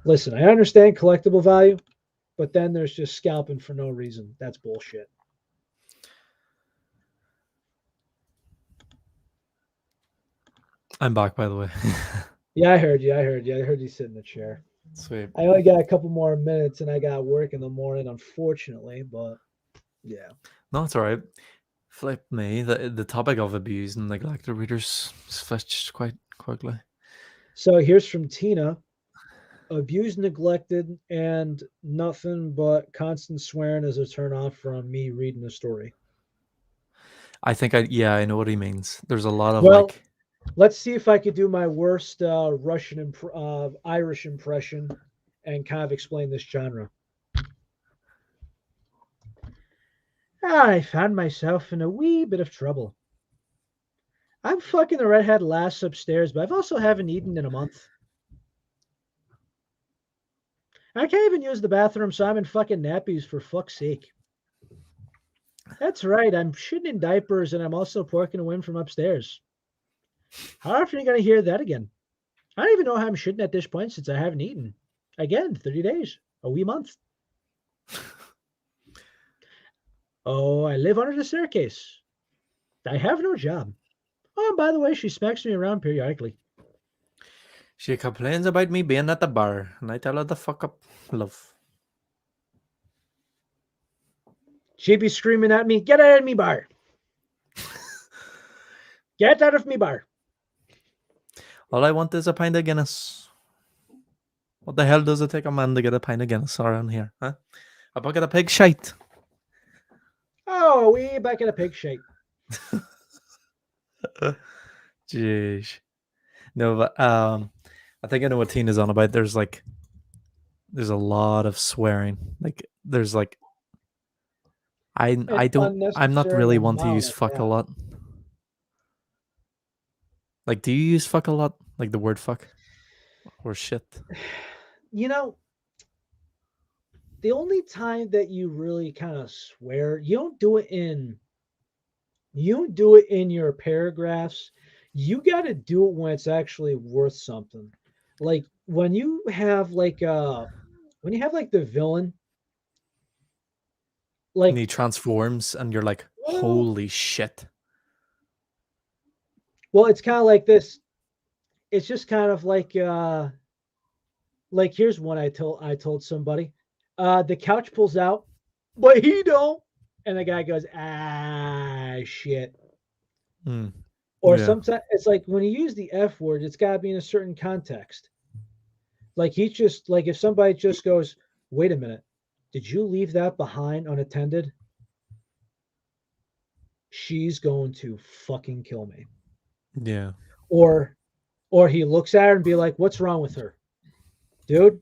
Listen, I understand collectible value, but then there's just scalping for no reason. That's bullshit. I'm back, by the way. Yeah, I heard you. I heard you. I heard you sit in the chair. Sweet. I only got a couple more minutes and I got work in the morning, unfortunately, but yeah. No, it's all right. Flip me. The topic of abuse and neglected readers switched quite quickly. So here's from Tina: abused, neglected, and nothing but constant swearing is a turn off from me reading the story. I think I know what he means. There's a lot of Well, like let's see if I could do my worst Irish impression and kind of explain this genre. I found myself in a wee bit of trouble. I'm fucking the redhead lass upstairs, but I've also haven't eaten in a month. I can't even use the bathroom, so I'm in fucking nappies for fuck's sake. That's right, I'm shitting in diapers and I'm also porking a wind from upstairs. How often are you going to hear that again? I don't even know how I'm shitting at this point since I haven't eaten. Again, 30 days, a wee month. Oh, I live under the staircase. I have no job. Oh, and by the way, she smacks me around periodically. she complains about me being at the bar, and I tell her to fuck up, love. She'd be screaming at me, get out of me bar. Get out of me bar. All I want is a pint of Guinness. What the hell does it take a man to get a pint of Guinness around here, huh? A bucket of pig shite. Oh, we back in a pig shape. Jeez. No, but I think I know what Tina's on about. There's a lot of swearing. Like there's like An I'm not unnecessary really one to amount use at fuck a that. lot. Like, do you use fuck a lot? Like the word fuck or shit? You know, the only time that you really kind of swear, you don't do it in your paragraphs. You got to do it when it's actually worth something. Like when you have like the villain, And like he transforms, and you're like, well, holy shit. well, it's kind of like this. It's just kind of like here's one I told somebody. The couch pulls out, but he don't. And the guy goes, ah shit. Mm, Or yeah, sometimes it's like when you use the F word, it's gotta be in a certain context. Like he just like if somebody just goes, wait a minute, did you leave that behind unattended? She's going to fucking kill me. yeah, Or or he looks at her and be like, what's wrong with her? Dude,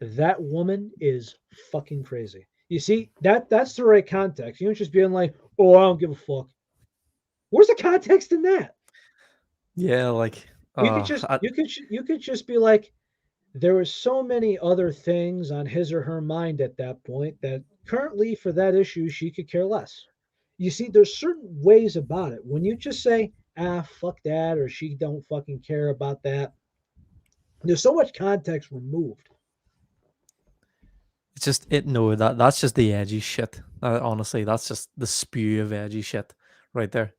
that woman is fucking crazy. You see, that's the right context. You don't just being like, oh, I don't give a fuck. Where's the context in that? yeah. Like, You could just I, you could just be like, there were so many other things on his or her mind at that point that currently for that issue she could care less. You see, there's certain ways about it. When you just say, ah, fuck that, or she don't fucking care about that, there's so much context removed. it's just it. No, that's just the edgy shit. Honestly, that's just the spew of edgy shit right there.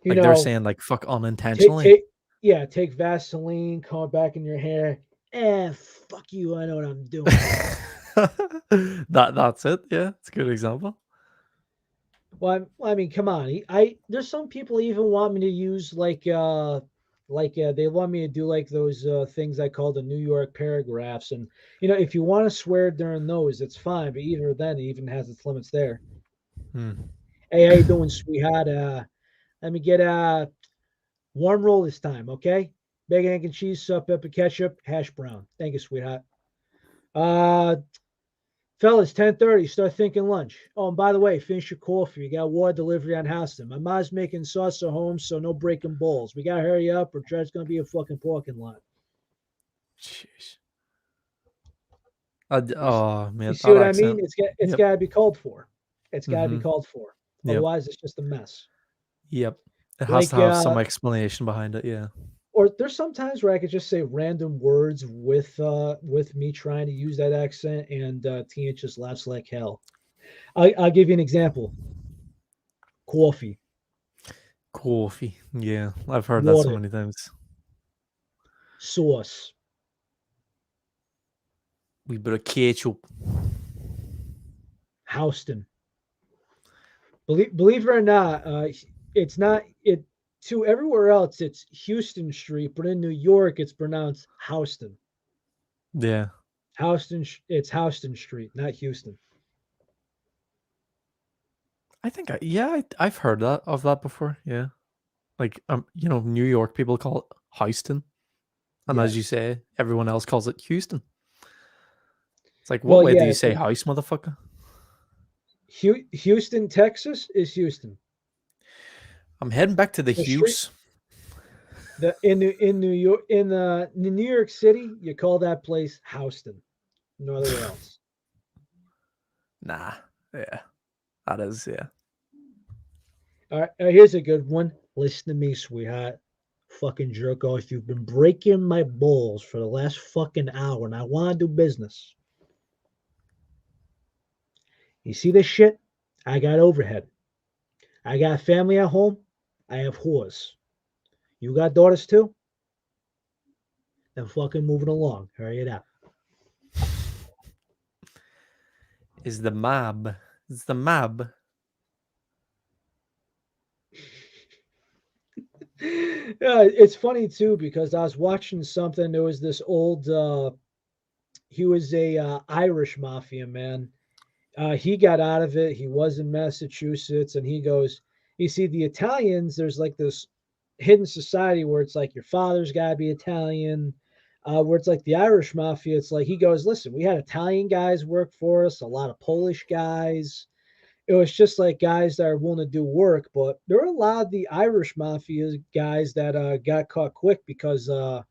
You Like they're know, saying like fuck take unintentionally. take yeah, take Vaseline, comb it back in your hair. Fuck you, I know what I'm doing. That's it. Yeah, it's a good example. Well, I mean, come on. I there's some people even want me to use they want me to do like those things I call the New York paragraphs, and if you want to swear during those, it's fine. But even then, it even has its limits there. Hmm. Hey, how you doing, sweetheart? Let me get a warm roll this time, okay? Bacon, egg, and cheese, salt, pepper, ketchup, hash brown. Thank you, sweetheart. Uh, Fellas, 10:30, start thinking lunch. Oh, and by the way, finish your coffee. You got water delivery on Houston. My mom's making sauce at home, so no breaking balls. We gotta hurry up or it's gonna be a fucking parking lot. Jeez. You, Oh you man, see that what I mean? accent. It's Yep. gotta be called for. It's gotta be Mm-hmm. called for. Yep. Otherwise, it's just a mess. Yep. It has to Like have some explanation behind it. Yeah. or there's sometimes where I could just say random words with me trying to use that accent, and Tina just laughs like hell. I'll give you an example. Coffee, Coffee. Yeah, I've heard that so water, many times. sauce, We bit of ketchup. Houston. Believe it or not, it's not it to everywhere else. It's Houston Street, but in New York, it's pronounced Houston. Yeah. It's Houston Street, not Houston. I think I've heard that of that before. Yeah. Like New York people call it Houston, and as you Yes. say, everyone else calls it Houston. It's like, what Well, way do yeah. you say house, motherfucker? Houston, Texas is Houston. I'm heading back to the The street, Hughes. in New York, in New York City, you call that place Houston. Nowhere else. Nah. Yeah. That is, yeah. All right, here's a good one. Listen to me, sweetheart. Fucking jerk off. You've been breaking my balls for the last fucking hour, and I want to do business. You see this shit? I got overhead. I got family at home. I have whores. You got daughters too? Then fucking moving along. Hurry it up. Is the mab. It's the mab. Yeah, it's funny too because I was watching something. There was this old. He was a Irish mafia man. He got out of it. He was in Massachusetts, and he goes, "You see, the Italians. There's like this hidden society where it's like your father's got to be Italian." Where it's like the Irish mafia, it's like he goes, "Listen, we had Italian guys work for us, a lot of Polish guys. It was just like guys that are willing to do work, but there were a lot of the Irish mafia guys that got caught quick because, well,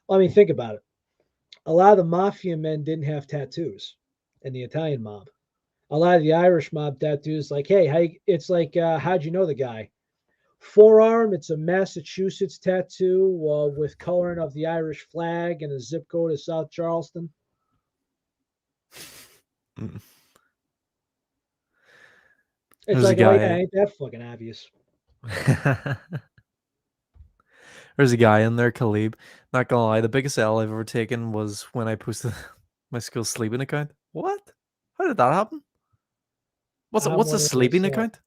I mean, think about it. A lot of the mafia men didn't have tattoos in the Italian mob. A lot of the Irish mob tattoos, like, hey, it's like, how'd you know the guy? Forearm, it's a Massachusetts tattoo with coloring of the Irish flag and a zip code of South Charleston. Mm. It's There's a like, oh yeah, guy. ain't that fucking obvious? There's a guy in there, Khalib. Not gonna lie, the biggest L I've ever taken was when I posted my school sleeping account. What? How did that happen? I'm What's a wondering sleeping myself. account?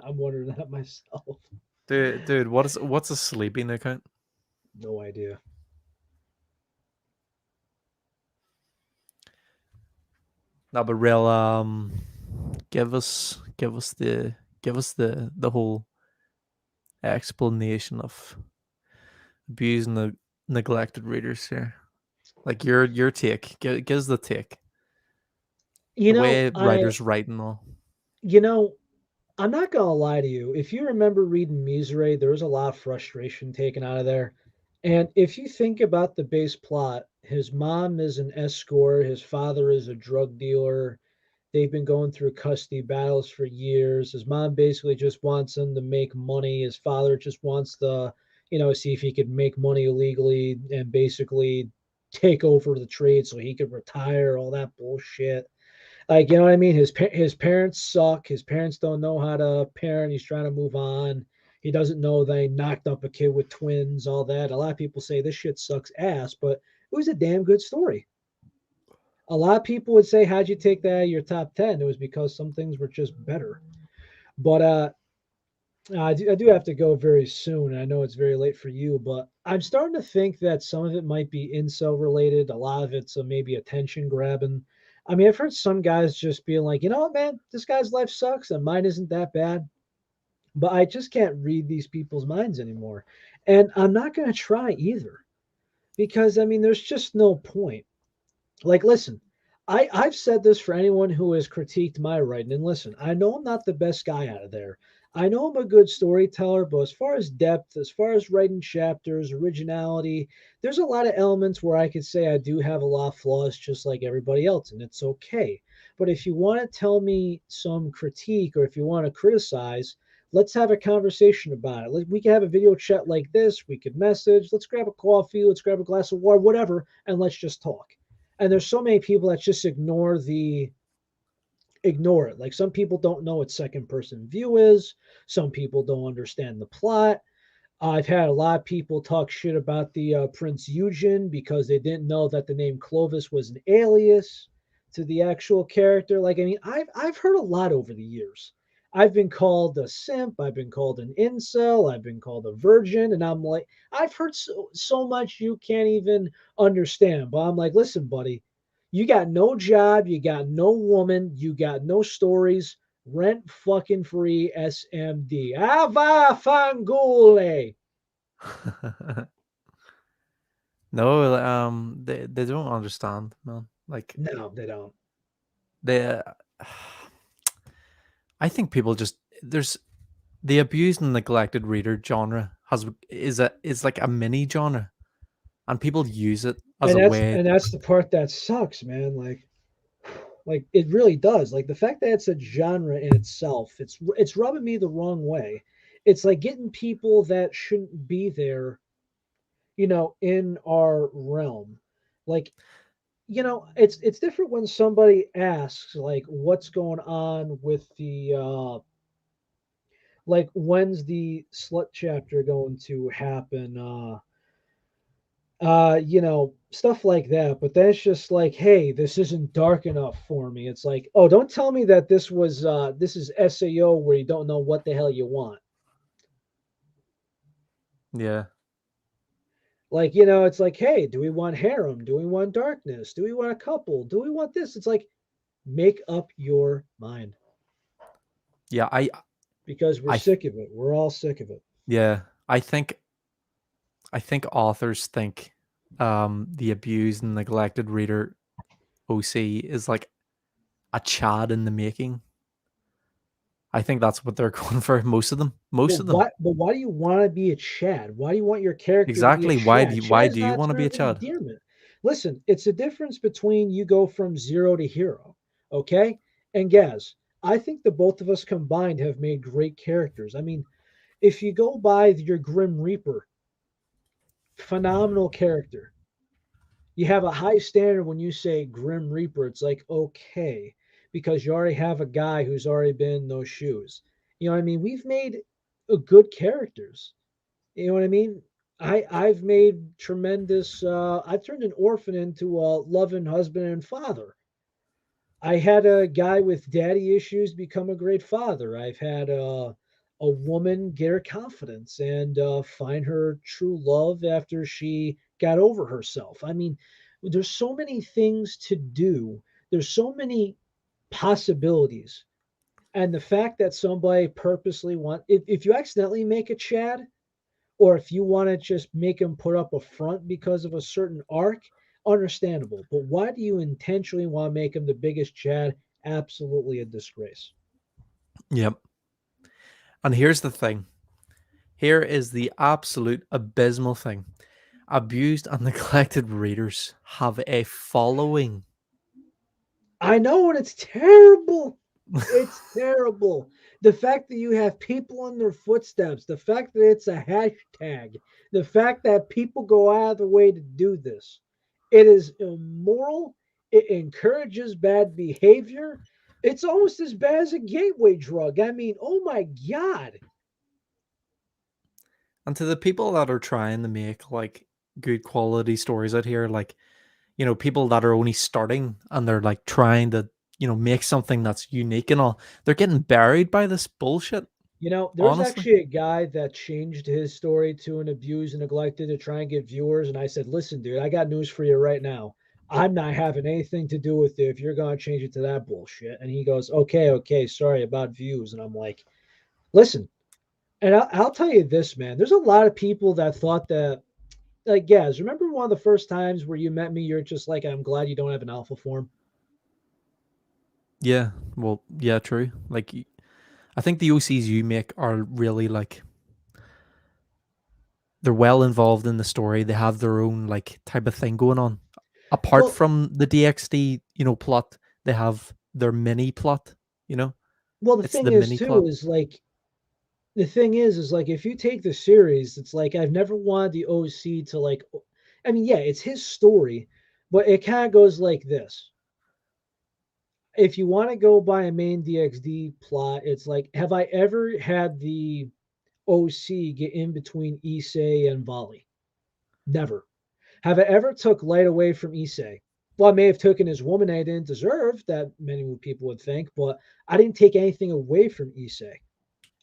I'm wondering that myself. Dude, what's a sleeping account? No idea. No, but real give us the whole explanation of abusing the neglected readers here. Like your take. Give us the take. You The know, way writers write and all. you know, I'm not gonna lie to you. If you remember reading Misery, there was a lot of frustration taken out of there. And if you think about the base plot, his mom is an escort, his father is a drug dealer. They've been going through custody battles for years. His mom basically just wants him to make money. His father just wants to, see if he could make money illegally and basically take over the trade so he could retire, all that bullshit. Like, you know what I mean? His parents suck. His parents don't know how to parent. He's trying to move on. He doesn't know they knocked up a kid with twins, all that. A lot of people say this shit sucks ass, but it was a damn good story. A lot of people would say, how'd you take that out of your top 10? It was because some things were just better. But I do have to go very soon. And I know it's very late for you, but I'm starting to think that some of it might be incel related. A lot of it's maybe attention grabbing. I mean, I've heard some guys just being like, you know what, man, this guy's life sucks and mine isn't that bad. But I just can't read these people's minds anymore. And I'm not going to try either because, I mean, there's just no point. Like, listen, I've said this for anyone who has critiqued my writing, and listen, I know I'm not the best guy out of there. I know I'm a good storyteller, but as far as depth, as far as writing chapters, originality, there's a lot of elements where I could say I do have a lot of flaws just like everybody else, and it's okay. But if you want to tell me some critique or if you want to criticize, let's have a conversation about it. We can have a video chat like this, we could message, let's grab a coffee, let's grab a glass of water, whatever, and let's just talk. And there's so many people that just ignore it. Like some people don't know what second person view is. Some people don't understand the plot. I've had a lot of people talk shit about the Prince Eugen because they didn't know that the name Clovis was an alias to the actual character. Like, I mean, I've heard a lot over the years. I've been called a simp. I've been called an incel. I've been called a virgin, and I'm like, I've heard so much you can't even understand. But I'm like, listen, buddy, you got no job, you got no woman, you got no stories. Rent fucking free SMD. Ava fangule. No, they don't understand, man. Like No, they don't. they I think people just there's the abused and neglected reader genre is like a mini genre, and people use it as And a that's way. and that's the part that sucks, man. Like it really does. Like the fact that it's a genre in itself, it's rubbing me the wrong way. It's like getting people that shouldn't be there, in our realm. Like, it's different when somebody asks like what's going on with the like when's the slut chapter going to happen? Stuff like that. But then it's just like, hey, this isn't dark enough for me. It's like, oh, don't tell me that this is SAO where you don't know what the hell you want. Yeah. Like, it's like, hey, do we want harem? Do we want darkness? Do we want a couple? Do we want this? It's like, make up your mind Yeah, because we're I th- sick of it. We're all sick of it. yeah, I think authors think the abused and neglected reader OC is like a Chad in the making. I think that's what they're going for. Most of them. But Most of them. why do you want to be a Chad? Why do you want your character to be a Exactly. Why do Chad? you why do Chad's you not want to be a turned Chad? endearment. Listen, it's a difference between you go from zero to hero, okay? And Gaz, I think the both of us combined have made great characters. I mean, if you go by your Grim Reaper, phenomenal character. You have a high standard when you say Grim Reaper. It's like, okay, because you already have a guy who's already been in those shoes. You know what I mean? We've made good characters. You know what I mean? I've made tremendous. I've turned an orphan into a loving husband and father. I had a guy with daddy issues become a great father. I've had a woman get her confidence and find her true love after she got over herself. I mean, there's so many things to do. There's so many possibilities. And the fact that somebody purposely if you accidentally make a Chad, or if you want to just make him put up a front because of a certain arc, understandable. But why do you intentionally want to make him the biggest Chad? Absolutely a disgrace. Yep. And here's the thing. Here is the absolute abysmal thing. Abused and neglected readers have a following. I know, and it's terrible. It's terrible. The fact that you have people in their footsteps, the fact that it's a hashtag, the fact that people go out of the way to do this. It is immoral. It encourages bad behavior. It's almost as bad as a gateway drug. I mean, oh my God. And to the people that are trying to make like good quality stories out here, like, people that are only starting and they're like trying to, make something that's unique and all, they're getting buried by this bullshit, There's honestly. actually a guy that changed his story to an abused and neglected to try and get viewers. And I said, listen, dude, I got news for you right now. I'm not having anything to do with it if you're going to change it to that bullshit. And he goes, okay, okay, sorry about views. And I'm like, listen, and I'll tell you this, man. There's a lot of people that thought that, like, Gaz, remember one of the first times where you met me? You're just like, I'm glad you don't have an alpha form. Yeah, well, yeah, true. Like, I think the OCs you make are really like they're well involved in the story. They have their own like type of thing going on. Apart Well, from the DXD, plot, they have their mini plot. You know, well, the it's thing the is mini too plot. is like the thing is like if you take the series, it's like I've never wanted the OC to like. I mean, yeah, it's his story, but it kind of goes like this. If you want to go by a main DXD plot, it's like, have I ever had the OC get in between Issei and Volley? Never. Have I ever took light away from Issei? Well, I may have taken his woman I didn't deserve, that many people would think, but I didn't take anything away from Issei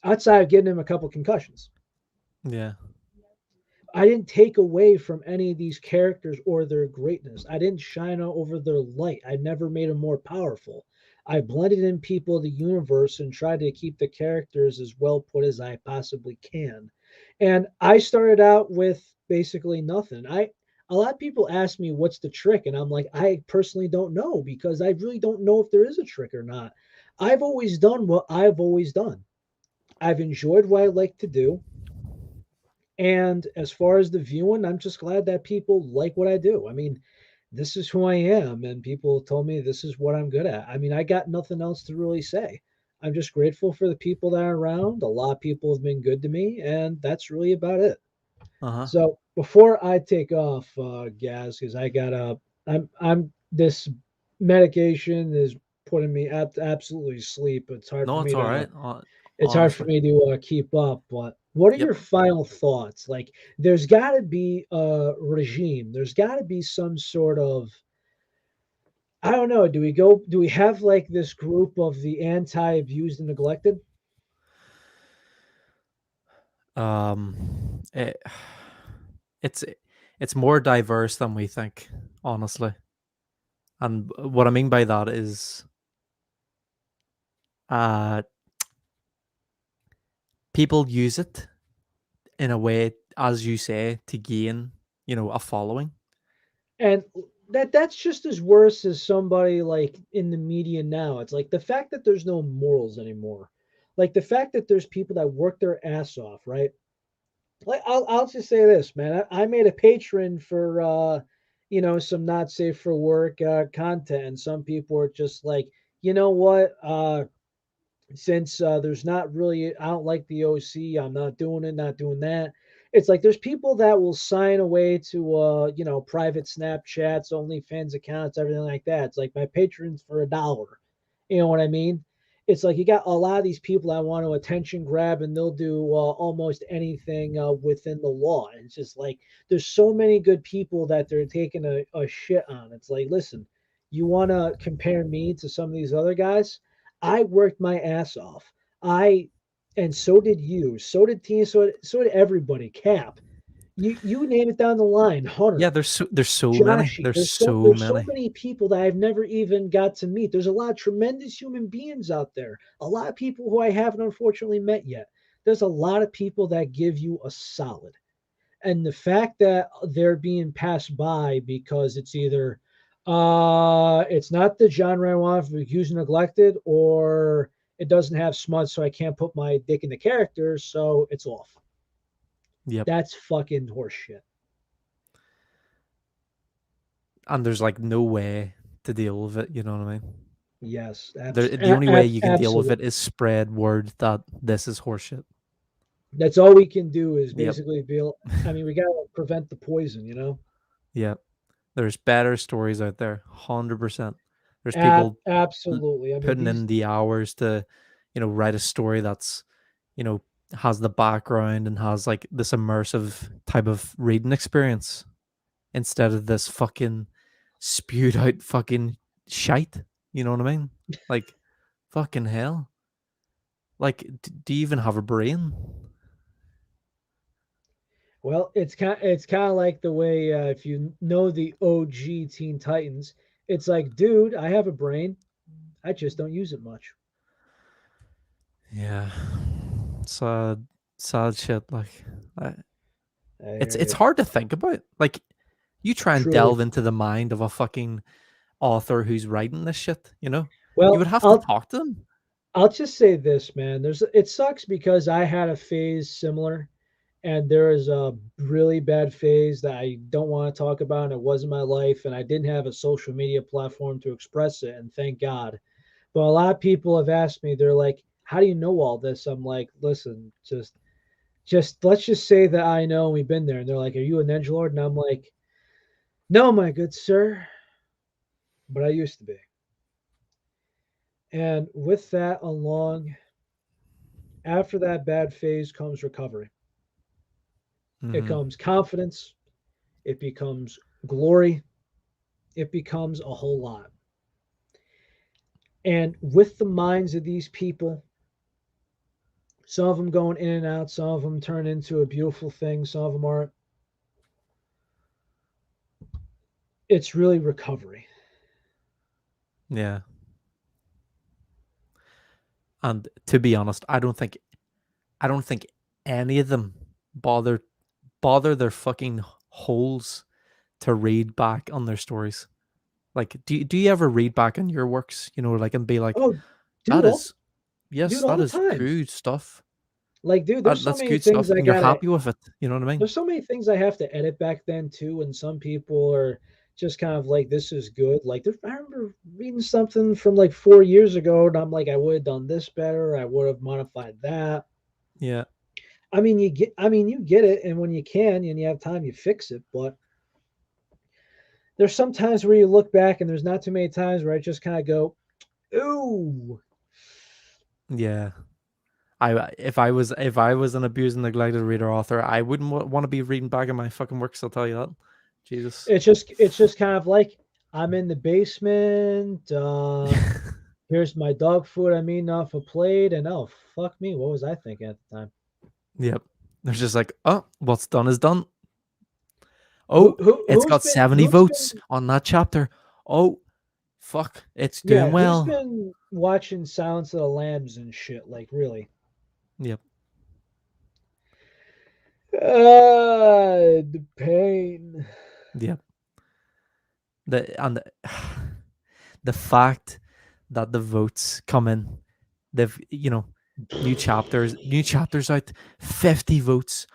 outside of getting him a couple concussions. Yeah. I didn't take away from any of these characters or their greatness. I didn't shine over their light. I never made them more powerful. I blended in people of the universe and tried to keep the characters as well put as I possibly can. And I started out with basically nothing. A lot of people ask me what's the trick, and I'm like, I personally don't know because I really don't know if there is a trick or not. I've always done what I've always done. I've enjoyed what I like to do. And as far as the viewing, I'm just glad that people like what I do. I mean, this is who I am, and people told me this is what I'm good at. I mean, I got nothing else to really say. I'm just grateful for the people that are around. A lot of people have been good to me, and that's really about it. Uh huh. So before I take off, Gaz, because I'm this medication is putting me absolutely asleep. No, it's all right. It's hard for Honestly. me to keep up, but What are Yep. your final thoughts? Like, there's got to be a regime. There's got to be some sort of, I don't know. Do we have like this group of the anti abused and neglected? It, it's it's more diverse than we think, honestly. And what I mean by that is, uh, people use it in a way, as you say, to gain, a following. And that's just as worse as somebody like in the media now. It's like the fact that there's no morals anymore. Like the fact that there's people that work their ass off, right? Like I'll just say this, man. I made a patron for some not safe for work content, and some people are just like, you know what? Since there's not really, I don't like the OC. I'm not doing it, not doing that. It's like there's people that will sign away to private Snapchats, OnlyFans accounts, everything like that. It's like my patrons for $1. You know what I mean? It's like you got a lot of these people that want to attention grab, and they'll do almost anything within the law. And it's just like there's so many good people that they're taking a shit on. It's like, listen, you want to compare me to some of these other guys? I worked my ass off. I and so did you. So did Tina. So did everybody. Cap. You name it down the line. Yeah, Hunter. there's so many. Joshy. There's so There's so many. many people that I've never even got to meet. There's a lot of tremendous human beings out there. A lot of people who I haven't unfortunately met yet. There's a lot of people that give you a solid. And the fact that they're being passed by because it's either it's not the genre I want for Accused and Neglected, or it doesn't have smut, so I can't put my dick in the characters, so it's off. Yep. That's fucking horseshit. And there's like no way to deal with it. You know what I mean? Yes, The only way you can deal with absolutely. it is spread word that this is horseshit. That's all we can do is Yep. basically be. I mean, we gotta prevent the poison, Yep. There's better stories out there, 100%. There's people l- Absolutely. I mean, putting these in the hours to, write a story that's, you know, has the background and has like this immersive type of reading experience instead of this fucking spewed out fucking shite. You know what I mean? Like, fucking hell. Like, do you even have a brain? Well, it's kind of like the way if you know the OG Teen Titans, it's like, dude, I have a brain, I just don't use it much. Yeah. Sad, sad shit. Like, I, I it's hear you. hard to think about. Like, you try and Truly. delve into the mind of a fucking author who's writing this shit, you would Well, have to talk to them. I'll just say this, man. It sucks because I had a phase similar, and there is a really bad phase that I don't want to talk about, and it wasn't my life, and I didn't have a social media platform to express it, and thank God. But a lot of people have asked me, they're like, "How do you know all this?" I'm like, "Listen, just let's just say that I know and we've been there." And they're like, "Are you a ninja lord?" And I'm like, "No, my good sir, but I used to be." And with that along, after that bad phase comes recovery. It Hmm. comes confidence, it becomes glory, it becomes a whole lot. And with the minds of these people, some of them going in and out, some of them turn into a beautiful thing, some of them aren't. It's really recovery. Yeah. And to be honest, I don't think any of them bother bother their fucking holes to read back on their stories. Like, do you ever read back on your works, like, and be like, Oh, dude, that all is, yes, all that the is time. good stuff. Like, dude, That's good stuff, and you're happy with it. You know what I mean? there's so many things I have to edit back then too, and some people are just kind of like, "This is good." Like, I remember reading something from like 4 years ago, and I'm like, "I would have done this better. I would have modified that." Yeah. You get it, and when you can and you have time, you fix it. But there's some times where you look back, and there's not too many times where I just kind of go, "Ooh." Yeah. If I was an abused and neglected reader author, I wouldn't want to be reading back in my fucking works. I'll tell you that. Jesus. It's just kind of like I'm in the basement. Here's my dog food I'm eating off a plate, and oh fuck me, what was I thinking at the time? Yep. They're just like, oh, what's done is done. Who Oh, who it's who's got been 70 who's votes been on that chapter. Oh, fuck, it's doing yeah, who's well. been watching Silence of the Lambs and shit? Like really? Yep. The pain. Yep. And the fact that the votes come in, they've new chapters out, 50 votes,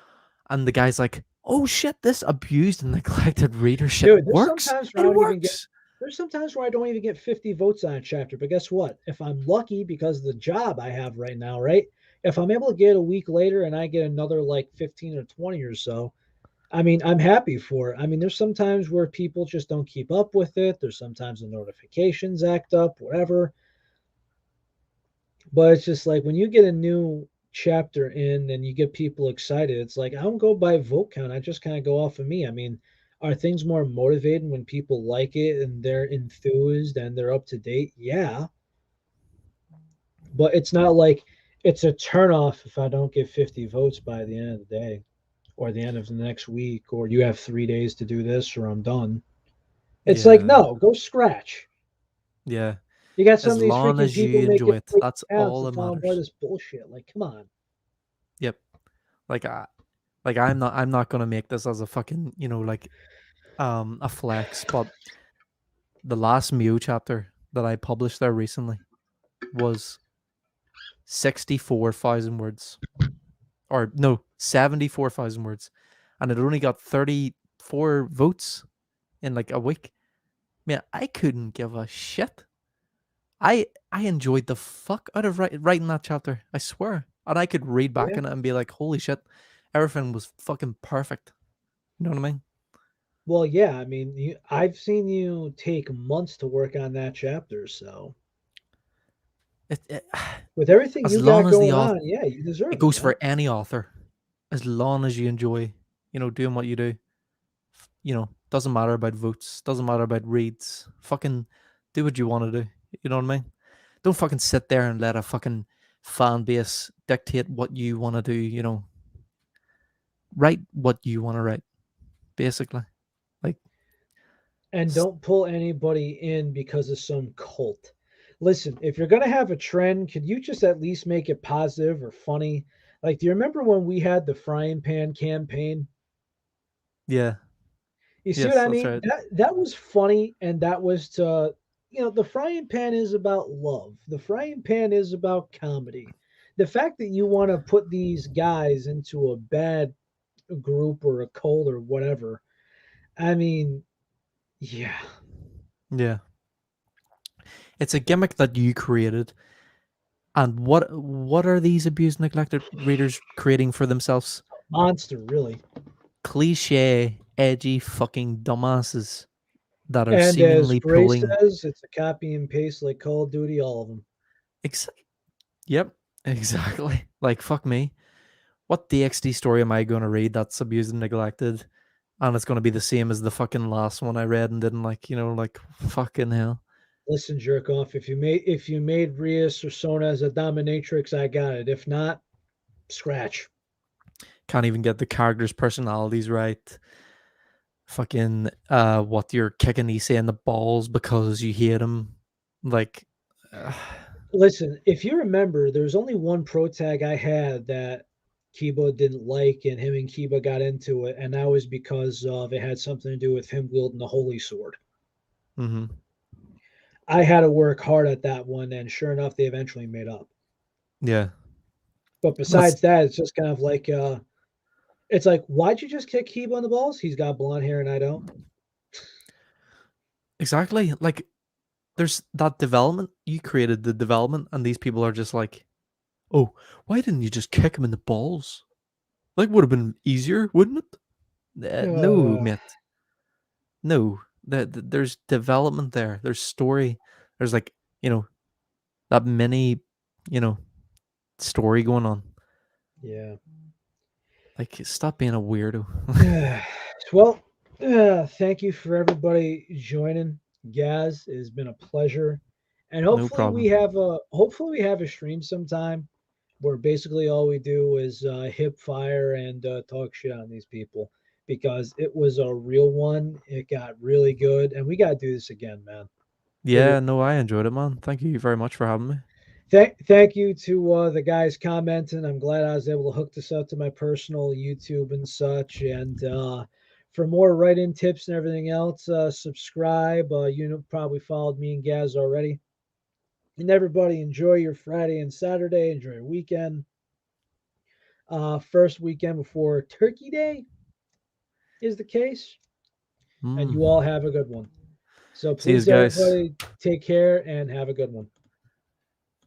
and the guy's like, oh shit, this abused and neglected readership Dude, works. It works. there's sometimes where I don't even get 50 votes on a chapter, but guess what? If I'm lucky because of the job I have right now, right? If I'm able to get a week later and I get another like 15 or 20 or so, I mean, I'm happy for it. I mean, there's sometimes where people just don't keep up with it. There's sometimes the notifications act up, whatever. But it's just like when you get a new chapter in and you get people excited, it's like I don't go by vote count. I just kind of go off of me. I mean, are things more motivating when people like it and they're enthused and they're up to date? Yeah. But it's not like it's a turnoff if I don't get 50 votes by the end of the day or the end of the next week or you have 3 days to do this or I'm done. It's like, Yeah. no, go scratch. Yeah. You got some As of these long freaking as people you making enjoy it, fake that's accounts all to that tell them about matters. this bullshit. Like, come on. Yep. Like I'm not gonna make this as a fucking, like a flex, but the last Mew chapter that I published there recently was 64,000 words. Or no, 74,000 words. And it only got 34 votes in like a week. Man, I couldn't give a shit. I enjoyed the fuck out of writing that chapter. I swear. And I could read back Yeah. in it and be like, holy shit, everything was fucking perfect. You know what I mean? Well, yeah, I mean, I've seen you take months to work on that chapter, so It with everything as you long got as the going author, on, yeah, you it deserve it, goes man. for any author. As long as you enjoy, doing what you do. Doesn't matter about votes, doesn't matter about reads. Fucking do what you want to do. You know what I mean? Don't fucking sit there and let a fucking fan base dictate what you want to do. Write what you want to write, basically. Like, And don't pull anybody in because of some cult. Listen, if you're gonna have a trend, could you just at least make it positive or funny? Like, do you remember when we had the frying pan campaign? yeah, You see what yes, I that's mean? right. That was funny, and that was to the frying pan is about love. The frying pan is about comedy. The fact that you want to put these guys into a bad group or a cult or whatever, I mean, yeah, Yeah, it's a gimmick that you created. And what are these abused, neglected readers creating for themselves? monster, really. Cliche, edgy, fucking dumbasses that are And as seemingly Grace pulling. says, it's a copy and paste like Call of Duty, all of them. Ex- yep, exactly. Like fuck me. What DXD story am I going to read that's abused and neglected? And it's going to be the same as the fucking last one I read and didn't like. Like fucking hell. Listen, jerk off. If you made Rias or Sona as a dominatrix, I got it. If not, scratch. Can't even get the characters' personalities right. Fucking what you're kicking Issei in the balls because you hate him. Like, uh, Listen, if you remember, there was only one pro tag I had that Kiba didn't like, and him and Kiba got into it, and that was because of it had something to do with him wielding the holy sword. mm-hmm. I had to work hard at that one, and sure enough, they eventually made up. Yeah. But That's besides that, it's just kind of like it's like, why'd you just kick Kiba in the balls? He's got blonde hair and I don't. exactly like there's that development. You created the development, and these people are just like, oh, why didn't you just kick him in the balls? Like, would have been easier, wouldn't it? No, Uh, mate. No. There's development there. There's story. There's like, that mini, you know, story going on. Yeah. Like, stop being a weirdo. Well, thank you for everybody joining. Gaz, it has been a pleasure, and No problem. hopefully we have a stream sometime where basically all we do is hip fire and talk shit on these people because it was a real one. It got really good, and we got to do this again, man. We Yeah, no, I enjoyed it, man. Thank you very much for having me. thank you to the guys commenting. I'm glad I was able to hook this up to my personal YouTube and such. And for more write-in tips and everything else, subscribe. You know, probably followed me and Gaz already. And everybody, enjoy your Friday and Saturday. Enjoy your weekend. First weekend before Turkey Day is the case, and Mm. you all have a good one. So See you please, guys. everybody, take care and have a good one.